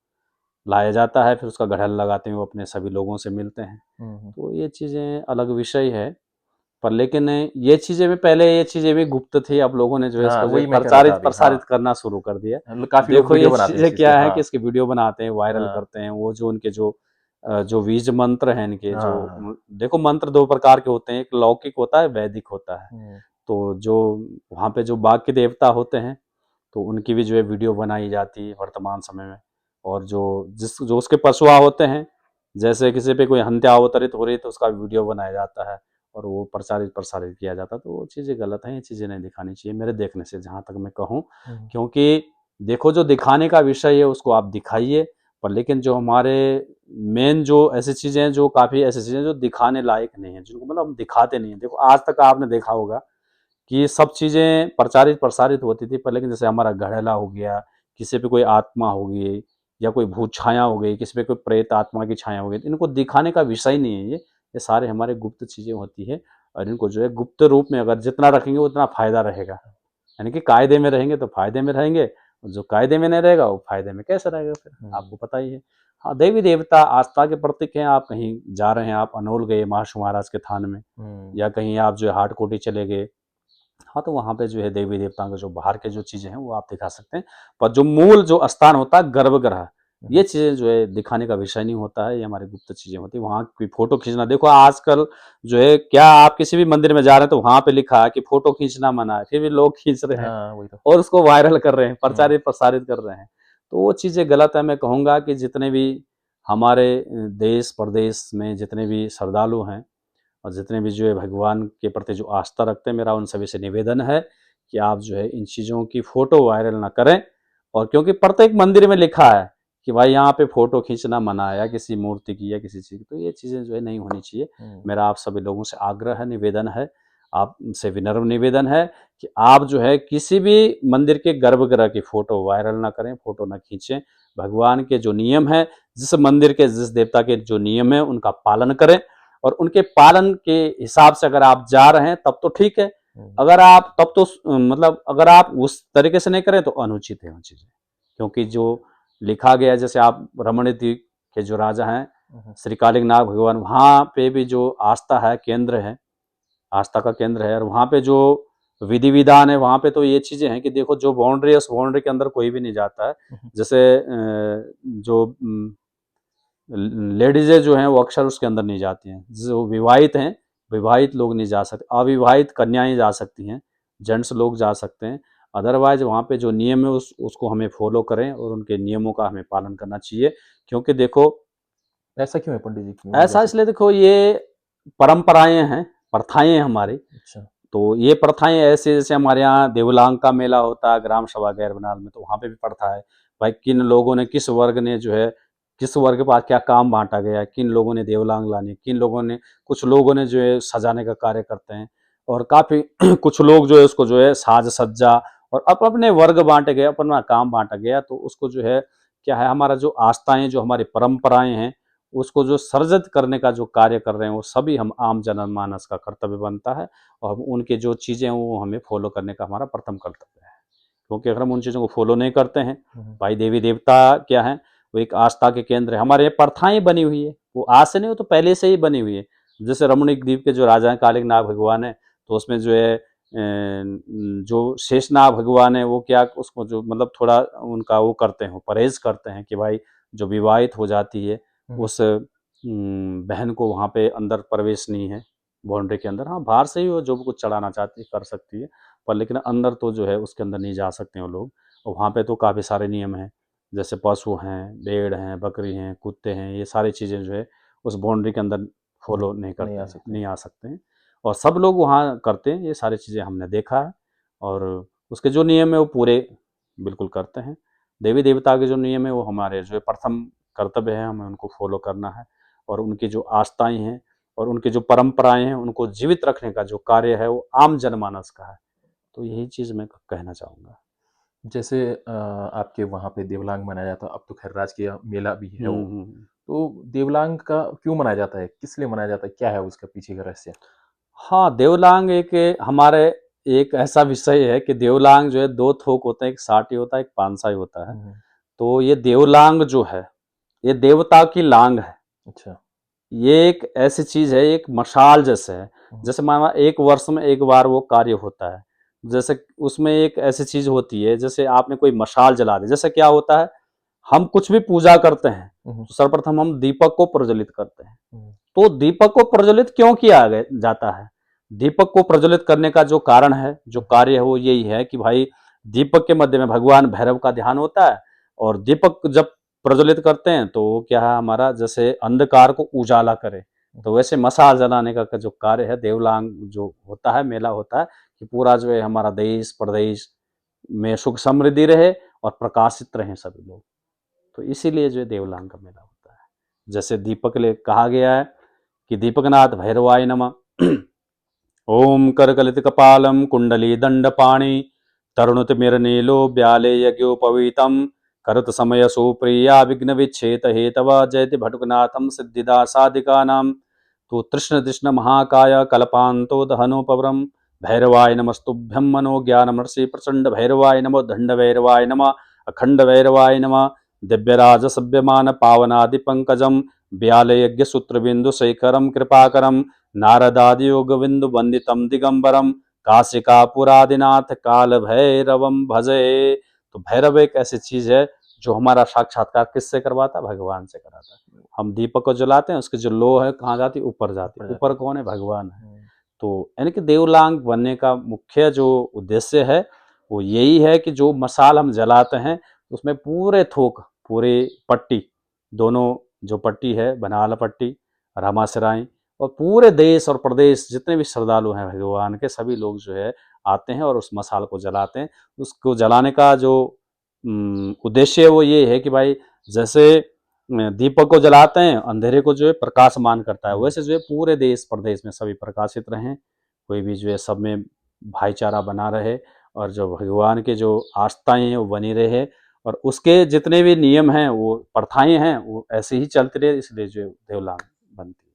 लाया जाता है, फिर उसका घड़ेला लगाते हैं, वो अपने सभी लोगों से मिलते हैं। तो ये चीज़ें अलग विषय है। पर लेकिन ये चीज़ें भी पहले, ये चीज़ें भी गुप्त थी, अब लोगों ने जो है हाँ, इसको जो है वही मैं कह रहा था प्रचारित अभी। हाँ, प्रसारित करना शुरू कर दिया। मतलब काफी लोग देखो, ये वीडियो बनाते हैं इस चीज़ें चीज पे। क्या है हाँ, कि इसकी वीडियो बनाते हैं, वायरल हाँ, करते हैं, वो जो उनके जो बीज मंत्र हैं इनके, जो हाँ, हाँ, देखो मंत्र दो प्रकार के होते हैं, एक लौकिक होता है, वैदिक होता है। हम्म, तो जो वहाँ पे जो बाघ के देवता होते हैं, तो उनकी भी जो है वीडियो बनाई जाती है वर्तमान समय में। और जो उसके पशुआ होते हैं, जैसे किसी पे कोई हत्या अवतरित हो रही है, तो उसका वीडियो बनाया जाता है और वो प्रचारित प्रसारित किया जाता है। तो वो चीज़ें गलत हैं, ये चीज़ें नहीं दिखानी चाहिए मेरे देखने से, जहाँ तक मैं कहूँ। क्योंकि देखो, जो दिखाने का विषय है उसको आप दिखाइए। पर लेकिन जो हमारे मेन जो ऐसी चीज़ें हैं, जो काफ़ी ऐसी चीज़ें जो दिखाने लायक नहीं है, जिनको मतलब हम दिखाते नहीं हैं। देखो, आज तक आपने देखा होगा कि ये सब चीज़ें प्रचारित प्रसारित होती थी, पर लेकिन जैसे हमारा घड़ेला हो गया, किसी पे कोई आत्मा हो गई या कोई भूत छाया हो गई, किसी पे कोई प्रेत आत्मा की छाया हो गई, तो इनको दिखाने का विषय नहीं है। ये सारे हमारे गुप्त चीज़ें होती है और इनको जो है गुप्त रूप में अगर जितना रखेंगे उतना फायदा रहेगा। यानी कि कायदे में रहेंगे तो फायदे में रहेंगे, और जो कायदे में नहीं रहेगा वो फायदे में कैसे रहेगा, फिर आपको पता ही है। हाँ, देवी देवता आस्था के प्रतीक हैं। आप कहीं जा रहे हैं, आप अनोल गए महाशु महाराज के थान में, या कहीं आप जो है हाटकोटी चले गए, हाँ, तो वहाँ पे जो है देवी देवताओं के जो बाहर के जो चीज़ें हैं वो आप दिखा सकते हैं। पर जो मूल जो स्थान होता है गर्भगृह, ये चीज़ें जो है दिखाने का विषय नहीं होता है, ये हमारी गुप्त चीज़ें होती है। वहाँ की फोटो खींचना, देखो आजकल जो है, क्या आप किसी भी मंदिर में जा रहे हैं तो वहाँ पे लिखा है कि फोटो खींचना मना है, फिर भी लोग खींच रहे हैं हाँ, वही तो। और उसको वायरल कर रहे हैं, प्रचारित प्रसारित कर रहे हैं। तो वो चीज़ें गलत है। मैं कहूँगा कि जितने भी हमारे देश प्रदेश में जितने भी श्रद्धालु हैं और जितने भी जो है भगवान के प्रति जो आस्था रखते हैं, मेरा उन सभी से निवेदन है कि आप जो है इन चीज़ों की फ़ोटो वायरल ना करें। और क्योंकि प्रत्येक मंदिर में लिखा है कि भाई यहाँ पे फ़ोटो खींचना मना है, या किसी मूर्ति की या किसी चीज़ की, तो ये चीज़ें जो है नहीं होनी चाहिए। मेरा आप सभी लोगों से आग्रह है, निवेदन है, आपसे विनम्र निवेदन है कि आप जो है किसी भी मंदिर के गर्भगृह की फ़ोटो वायरल ना करें, फ़ोटो ना खींचें। भगवान के जो नियम है, जिस मंदिर के जिस देवता के जो नियम है उनका पालन करें, और उनके पालन के हिसाब से अगर आप जा रहे हैं तब तो ठीक है। अगर आप तब तो मतलब अगर आप उस तरीके से नहीं करें तो अनुचित है वो चीजें, क्योंकि जो लिखा गया है, जैसे आप रमणीय द्वीप के जो राजा हैं श्री कालिकनाथ भगवान, वहां पे भी जो आस्था है केंद्र है, आस्था का केंद्र है, और वहां पे जो विधि विधान है वहां पे तो ये चीजें हैं कि देखो जो बाउंड्री है उस बाउंड्री के अंदर कोई भी नहीं जाता है। जैसे जो लेडीजें जो हैं वो अक्सर उसके अंदर नहीं जाती हैं, जो विवाहित हैं, विवाहित लोग नहीं जा सकते, अविवाहित कन्याएं जा सकती हैं, जेंट्स लोग जा सकते हैं। अदरवाइज वहाँ पे जो नियम है उसको हमें फॉलो करें और उनके नियमों का हमें पालन करना चाहिए, क्योंकि देखो ऐसा क्यों है पंडित जी, क्यों नहीं जा ऐसा सकते? इसलिए देखो ये परंपराएं हैं, प्रथाएं हैं हमारी। अच्छा। तो ये प्रथाएं ऐसे, जैसे हमारे यहाँ देवलांग का मेला होता है ग्राम सभा गैर बनाल में, तो वहाँ पे भी प्रथा है भाई किन लोगों ने, किस वर्ग ने जो है, किस वर्ग के पास क्या काम बांटा गया है, किन लोगों ने देवलांग लानी, किन लोगों ने, कुछ लोगों ने जो है सजाने का कार्य करते हैं, और काफी कुछ लोग जो है उसको जो है साज सज्जा, और अपने वर्ग बांटे गए, अपना काम बांटा गया, तो उसको जो है क्या है, हमारा जो आस्थाएं, जो हमारी परंपराएं हैं, उसको जो सर्जित करने का जो कार्य कर रहे हैं, वो सभी हम आम जनमानस का कर्तव्य बनता है, और उनके जो चीज़ें हैं वो हमें फॉलो करने का हमारा प्रथम कर्तव्य है। क्योंकि अगर हम उन चीज़ों को फॉलो नहीं करते हैं, भाई देवी देवता क्या है, वो एक आस्था के केंद्र है, हमारे यहाँ प्रथाएं बनी हुई है, वो आज से नहीं, वो तो पहले से ही बनी हुई है। जैसे रमणीक द्वीप के जो राजा हैं कालिकनाथ भगवान है, तो उसमें जो है जो शेषनाग भगवान है वो क्या, उसको जो मतलब थोड़ा उनका वो करते हैं, परहेज करते हैं कि भाई जो विवाहित हो जाती है उस बहन को वहाँ पे अंदर प्रवेश नहीं है बाउंड्री के अंदर। हाँ, बाहर से ही वो जो भी कुछ चढ़ाना चाहती है कर सकती है, पर लेकिन अंदर तो जो है उसके अंदर नहीं जा सकते वो लोग। और वहाँ पे तो काफ़ी सारे नियम हैं, जैसे पशु हैं, भेड़ हैं, बकरी हैं, कुत्ते हैं, ये सारी चीज़ें जो है उस बाउंड्री के अंदर फॉलो नहीं करते नहीं आ हैं, सकते। नहीं आ सकते हैं। और सब लोग वहाँ करते हैं, ये सारी चीज़ें हमने देखा है, और उसके जो नियम है वो पूरे बिल्कुल करते हैं। देवी देवता के जो नियम है वो हमारे जो है प्रथम कर्तव्य है, हमें उनको फॉलो करना है, और उनकी जो आस्थाएं हैं और उनकी जो परंपराएं हैं उनको जीवित रखने का जो कार्य है वो आम जनमानस का है। तो यही चीज़ मैं कहना चाहूँगा। जैसे आपके वहाँ पे देवलांग मनाया जाता है, अब तो खैर राजकीय मेला भी है वो। हुँ। तो देवलांग का क्यों मनाया जाता है? किस लिए मनाया जाता है? क्या है उसका पीछे का रहस्य? हाँ, देवलांग एक हमारे एक ऐसा विषय है कि देवलांग जो है 2 थोक होते हैं, एक साटी होता है, एक पानसाई होता है। तो ये देवलांग जो है, ये देवता की लांग है। अच्छा। ये एक ऐसी चीज़ है, एक मशाल जैसे है। जैसे माना 1 वर्ष में 1 बार वो कार्य होता है। जैसे उसमें एक ऐसी चीज़ होती है, जैसे आपने कोई मशाल जला दी, जैसे क्या होता है, हम कुछ भी पूजा करते हैं, तो सर्वप्रथम हम दीपक को प्रज्वलित करते हैं। तो दीपक को प्रज्वलित क्यों किया जाता है? दीपक को प्रज्वलित करने का जो कारण है, जो कार्य है, वो यही है कि भाई दीपक के मध्य में भगवान भैरव का ध्यान होता है, और दीपक जब प्रज्वलित करते हैं तो क्या है, हमारा जैसे अंधकार को उजाला करे, तो वैसे मशाल जलाने का जो कार्य है, देवलांग जो होता है, मेला होता है, कि पूरा जो है हमारा देश प्रदेश में सुख समृद्धि रहे और प्रकाशित रहें सभी लोग। तो इसीलिए जो है देवलांग का मेला होता है। जैसे दीपक ले कहा गया है कि दीपकनाथ भैरवाय नमः। ओम करकलित कपालम कुंडली दंडपाणि तरुणतिमिरनीलो ब्याले यज्ञोपवीतम करत समय सुप्रिया विघ्न विच्छेद हेतव जयति भटुकनाथम सिद्धिदा साधिकानां तो तृष्ण तृष्ण महाकाय कल्पांतो दहनोपवरम भैरवाय नमस्तुभ्यं मनो ज्ञानमर्षि प्रचंड भैरवाय नमो दंड भैरवाय नमः अखंड भैरवाय नमः दिव्यराज सभ्यमान पावनादि पंकजम ब्याले यज्ञ सूत्र बिंदु शेखरम कृपाकरम नारदादि योगविंदु वंदितम दिगंबरम काशिकापुरादिनाथ काल भैरवम भजे। तो भैरव एक ऐसी चीज है जो हमारा साक्षात्कार किससे करवाता है? भगवान से कराता है। हम दीपक को जलाते हैं, उसकी जो लो है कहाँ जाती है? ऊपर जाती है। ऊपर कौन है? भगवान है। तो यानी कि देवलांग बनने का मुख्य जो उद्देश्य है वो यही है कि जो मसाल हम जलाते हैं उसमें पूरे थोक, पूरी पट्टी, दोनों जो पट्टी है बनाला पट्टी, रामासराय, और पूरे देश और प्रदेश जितने भी श्रद्धालु हैं भगवान के, सभी लोग जो है आते हैं और उस मसाल को जलाते हैं। उसको जलाने का जो उद्देश्य है वो ये है कि भाई जैसे दीपक को जलाते हैं, अंधेरे को जो है प्रकाशमान करता है, वैसे जो है पूरे देश प्रदेश में सभी प्रकाशित रहें, कोई भी जो है सब में भाईचारा बना रहे, और जो भगवान के जो आस्थाएं हैं वो बनी रहे, और उसके जितने भी नियम हैं वो प्रथाएं हैं वो ऐसे ही चलती रहे, इसलिए जो देवलान बनती है।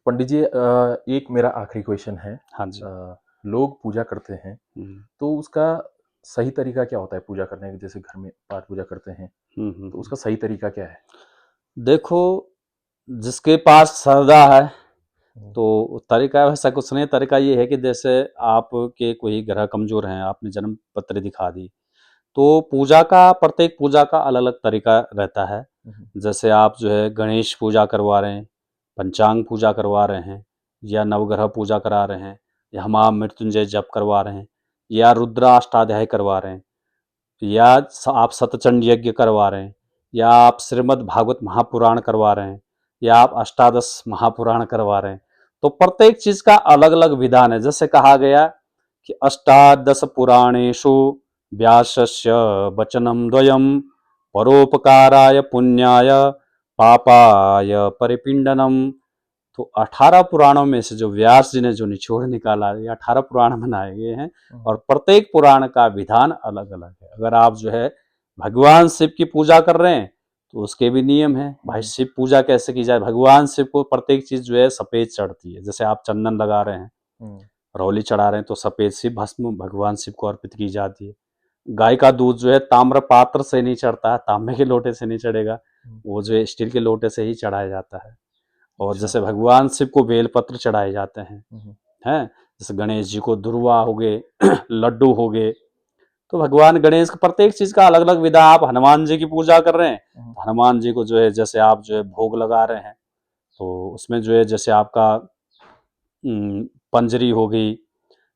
पंडित जी, एक मेरा आखिरी क्वेश्चन है। हाँ जी। लोग पूजा करते हैं, हम्म, तो उसका सही तरीका क्या होता है पूजा करने का? जैसे घर में पाठ पूजा करते हैं, तो हम्म। उसका सही तरीका क्या है? देखो, जिसके पास श्रद्धा है हम्म, तो तरीका वैसा कुछ नहीं। तरीका ये है कि जैसे आपके कोई ग्रह कमजोर हैं, आपने जन्म पत्री दिखा दी, तो पूजा का, प्रत्येक पूजा का अलग अलग तरीका रहता है। हम्म, जैसे आप जो है गणेश पूजा करवा रहे हैं, पंचांग पूजा करवा रहे हैं, या नवग्रह पूजा करा रहे हैं, या महामृत्युंजय जप करवा रहे हैं, या रुद्राष्टाध्याय करवा रहे हैं, या आप सतचंड यज्ञ करवा रहे हैं, या आप श्रीमद् भागवत महापुराण करवा रहे हैं, या आप अष्टादश महापुराण करवा रहे हैं, तो प्रत्येक चीज का अलग अलग विधान है। जैसे कहा गया कि अष्टादश पुराणेषु व्यासस्य वचनं द्वयं परोपकाराय पुण्याय पापाय परिपिंडनम। तो 18 पुराणों में से जो व्यास जी ने जो निचोड़ निकाला, ये 18 पुराण बनाए गए हैं, और प्रत्येक पुराण का विधान अलग अलग है। अगर आप जो है भगवान शिव की पूजा कर रहे हैं तो उसके भी नियम है। भाई शिव पूजा कैसे की जाए, भगवान शिव को प्रत्येक चीज जो है सफेद चढ़ती है। जैसे आप चंदन लगा रहे हैं, हम्म, रौली चढ़ा रहे हैं, तो सफेद शिव भस्म भगवान शिव को अर्पित की जाती है। गाय का दूध जो है ताम्र पात्र से नहीं चढ़ता है, तांबे के लोटे से नहीं चढ़ेगा, हम्म, वो जो है स्टील के लोटे से ही चढ़ाया जाता है। और अच्छा। जैसे भगवान शिव को बेलपत्र चढ़ाए जाते हम्म, हैं। जैसे गणेश जी को दुर्वा हो गए, लड्डू हो गए। तो भगवान गणेश का प्रत्येक चीज का अलग अलग विधा। आप हनुमान जी की पूजा कर रहे हैं हम्म, तो हनुमान जी को जो है जैसे आप जो है भोग लगा रहे हैं, तो उसमें जो है जैसे आपका पंजरी हो गई,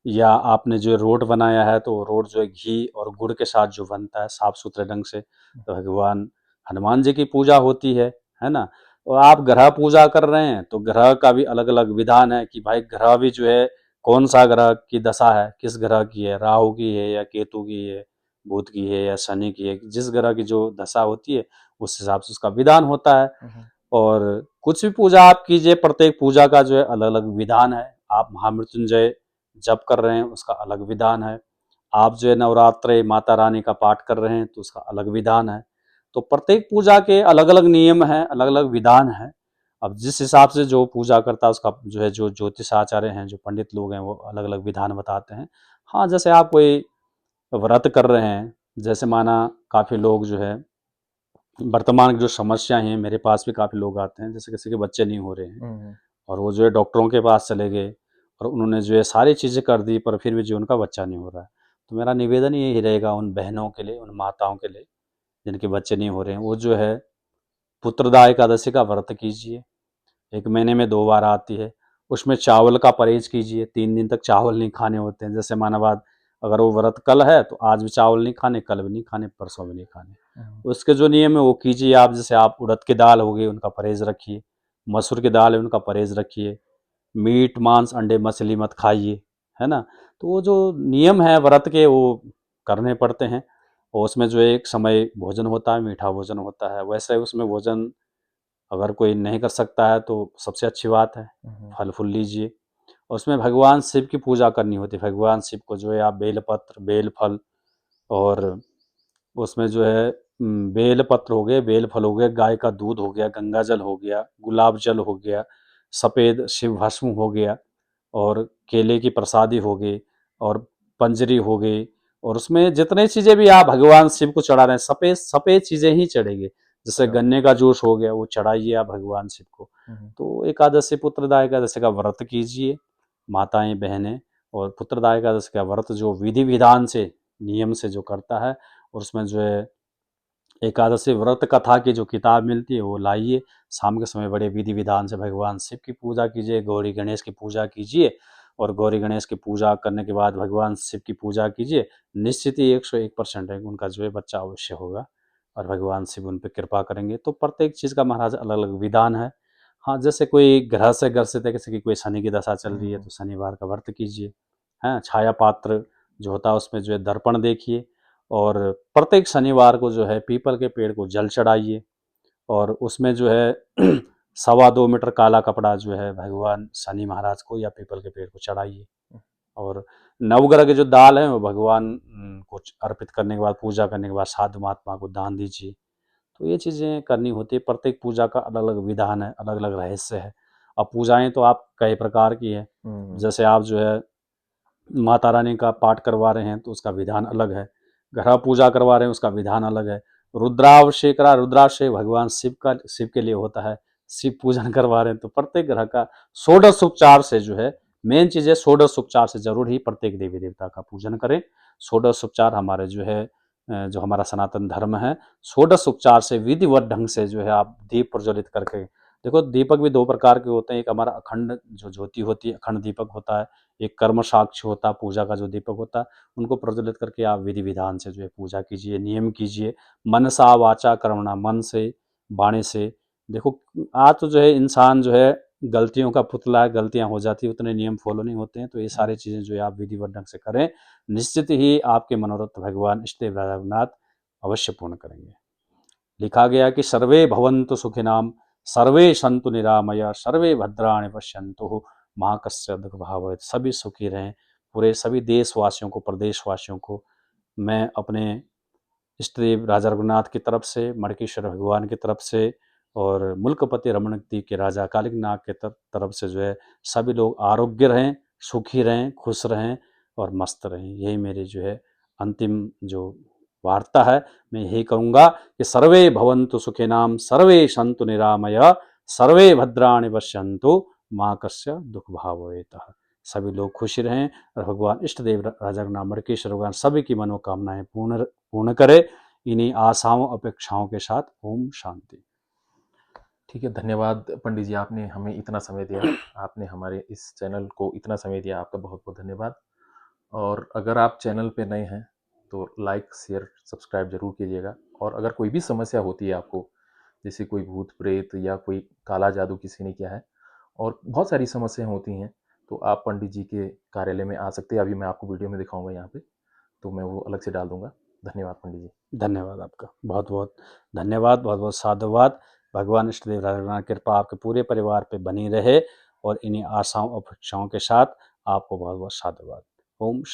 या आपने जो रोट बनाया है तो रोट जो है घी और गुड़ के साथ जो बनता है साफ सुथरे ढंग से, तो भगवान हनुमान जी की पूजा होती है ना। और आप ग्रह पूजा कर रहे हैं तो ग्रह का भी अलग अलग विधान है कि भाई ग्रह भी जो है कौन सा ग्रह की दशा है, किस ग्रह की है, राहु की है या केतु की है, बुध की है या शनि की है, जिस ग्रह की जो दशा होती है उस हिसाब से उसका विधान होता है। हम्म, और कुछ भी पूजा आप कीजिए, प्रत्येक पूजा का जो है अलग अलग विधान है। आप महामृत्युंजय जप कर रहे हैं उसका अलग विधान है, आप जो है नवरात्रे माता रानी का पाठ कर रहे हैं तो उसका अलग विधान है। तो प्रत्येक पूजा के अलग अलग नियम हैं, अलग अलग विधान है। अब जिस हिसाब से जो पूजा करता है उसका जो है, जो ज्योतिष आचार्य हैं, जो पंडित लोग हैं, वो अलग अलग विधान बताते हैं। हाँ, जैसे आप कोई व्रत कर रहे हैं, जैसे माना काफ़ी लोग जो है वर्तमान की जो समस्या है, मेरे पास भी काफ़ी लोग आते हैं, जैसे किसी के बच्चे नहीं हो रहे हैं हम्म, और वो जो है डॉक्टरों के पास चले गए और उन्होंने जो है सारी चीज़ें कर दी, पर फिर भी जो उनका बच्चा नहीं हो रहा है। तो मेरा निवेदन यही रहेगा उन बहनों के लिए, उन माताओं के लिए जिनके बच्चे नहीं हो रहे हैं, वो जो है पुत्रदा एकादशी का व्रत कीजिए। 1 महीने में 2 बार आती है। उसमें चावल का परहेज़ कीजिए, 3 दिन तक चावल नहीं खाने होते हैं। जैसे माना बात, अगर वो व्रत कल है तो आज भी चावल नहीं खाने, कल भी नहीं खाने, परसों भी नहीं खाने। हम्म, उसके जो नियम है वो कीजिए आप। जैसे आप उड़द की दाल हो गई उनका परहेज़ रखिए, मसूर की दाल है उनका परहेज़ रखिए, मीट, मांस, अंडे, मछली मत खाइए, है ना? तो वो जो नियम है व्रत के वो करने पड़ते हैं। और उसमें जो एक समय भोजन होता है, मीठा भोजन होता है। वैसे उसमें भोजन अगर कोई नहीं कर सकता है तो सबसे अच्छी बात है, हम्म, फल-फूल लीजिए। और उसमें भगवान शिव की पूजा करनी होती है। भगवान शिव को जो है आप बेलपत्र, बेलफल, और उसमें जो है बेलपत्र हो गए, बेलफल हो गए, गाय का दूध हो गया, गंगा जल हो गया, गुलाब जल हो गया, सफ़ेद शिव भस्म हो गया, और केले की प्रसादी हो गई, और पंजरी हो गई, और उसमें जितनी चीज़ें भी आप भगवान शिव को चढ़ा रहे हैं, सफ़ेद सफ़ेद चीज़ें ही चढ़ेंगी। जैसे अच्छा। गन्ने का जूस हो गया, वो चढ़ाइए आप भगवान शिव को। हम्म, तो एकादशी पुत्रदा एकादशी का व्रत कीजिए माताएं बहनें। और पुत्रदा एकादशी का व्रत जो विधि विधान से, नियम से जो करता है, और उसमें जो है एकादशी व्रत कथा की जो किताब मिलती है वो लाइए। शाम के समय बड़े विधि विधान से भगवान शिव की पूजा कीजिए, गौरी गणेश की पूजा कीजिए, और गौरी गणेश की पूजा करने के बाद भगवान शिव की पूजा कीजिए। निश्चित ही 101% है उनका जो है बच्चा अवश्य होगा, और भगवान शिव उन पर कृपा करेंगे। तो प्रत्येक चीज़ का महाराज अलग अलग विधान है। हाँ, जैसे कोई ग्रह से ग्रसित है, किसी की कोई शनि की दशा चल रही है हम्म, तो शनिवार का व्रत कीजिए। हैं, छाया पात्र जो होता है उसमें जो है दर्पण देखिए, और प्रत्येक शनिवार को जो है पीपल के पेड़ को जल चढ़ाइए, और उसमें जो है 2.25 मीटर काला कपड़ा जो है भगवान शनि महाराज को या पीपल के पेड़ को चढ़ाइए। और नवग्रह के जो दाल है वो भगवान कुछ अर्पित करने के बाद, पूजा करने के बाद साधु महात्मा को दान दीजिए। तो ये चीज़ें करनी होती है। प्रत्येक पूजा का अलग अलग विधान है, अलग अलग रहस्य है। अब पूजाएं तो आप कई प्रकार की है। जैसे आप जो है माता रानी का पाठ करवा रहे हैं तो उसका विधान अलग है, ग्रह पूजा करवा रहे हैं उसका विधान अलग है, रुद्राभिषेक करा, रुद्राभिषेक भगवान शिव के लिए होता है, शिव पूजन करवा रहे हैं तो प्रत्येक ग्रह का षोडश उपचार से जो है, मेन चीज़ है षोडश उपचार से जरूर ही प्रत्येक देवी देवता का पूजन करें। षोडश उपचार हमारे जो है जो हमारा सनातन धर्म है, षोडश उपचार से विधिवत ढंग से जो है आप दीप प्रज्वलित करके, देखो दीपक भी दो प्रकार के होते हैं, एक हमारा अखंड जो ज्योति होती है, अखंड दीपक होता है, एक कर्म साक्ष्य होता है, पूजा का जो दीपक होता है, उनको प्रज्वलित करके आप विधि विधान से जो है पूजा कीजिए, नियम कीजिए, मनसा वाचा कर्मणा, मन से वाणी से। देखो आज तो जो है इंसान जो है गलतियों का पुतला है, गलतियां हो जाती है, उतने नियम फॉलो नहीं होते हैं, तो ये सारी चीज़ें जो है आप विधिवत ढंग से करें, निश्चित ही आपके मनोरथ भगवान इष्टदेव राजा रघुनाथ अवश्य पूर्ण करेंगे। लिखा गया कि सर्वे भवन्तु सुखिनाम, सर्वे सन्तु निरामया, सर्वे भद्राणि पश्यन्तु माँ कस्य दुख भाव, सभी सुखी रहें। पूरे सभी देशवासियों को, प्रदेशवासियों को मैं अपने इष्टदेव राजा रघुनाथ की तरफ से, मणकेश्वर भगवान की तरफ से और मुल्कपति रमणद्वीप के राजा कालिक नाग के तरफ से जो है सभी लोग आरोग्य रहें, सुखी रहें, खुश रहें और मस्त रहें। यही मेरी जो है अंतिम जो वार्ता है। मैं यही कहूँगा कि सर्वे भवन्तु सुखिनाम, सर्वे सन्तु निरामया, सर्वे भद्राणि पश्यन्तु माँ कस्य दुख भावयेतः। सभी लोग खुशी रहें और भगवान इष्टदेव राजा रघुनाथ मणकेश्वर भगवान सभी की मनोकामनाएं पूर्ण करे। इन्हीं आशाओं अपेक्षाओं के साथ ओम शांति। ठीक है, धन्यवाद पंडित जी, आपने हमें इतना समय दिया, आपने हमारे इस चैनल को इतना समय दिया, आपका बहुत बहुत धन्यवाद। और अगर आप चैनल पे नए हैं तो लाइक शेयर सब्सक्राइब जरूर कीजिएगा। और अगर कोई भी समस्या होती है आपको, जैसे कोई भूत प्रेत या कोई काला जादू किसी ने किया है, और बहुत सारी समस्याएं होती हैं, तो आप पंडित जी के कार्यालय में आ सकते हैं। अभी मैं आपको वीडियो में दिखाऊंगा यहाँ पे, तो मैं वो अलग से डाल दूंगा। धन्यवाद पंडित जी। धन्यवाद आपका, बहुत बहुत धन्यवाद, बहुत बहुत साधुवाद। भगवान इष्टदेव राजा रघुनाथ की कृपा आपके पूरे परिवार पे बनी रहे और इन्हीं आशाओं अपेक्षाओं के साथ आपको बहुत बहुत साधुवाद। ओम शांति।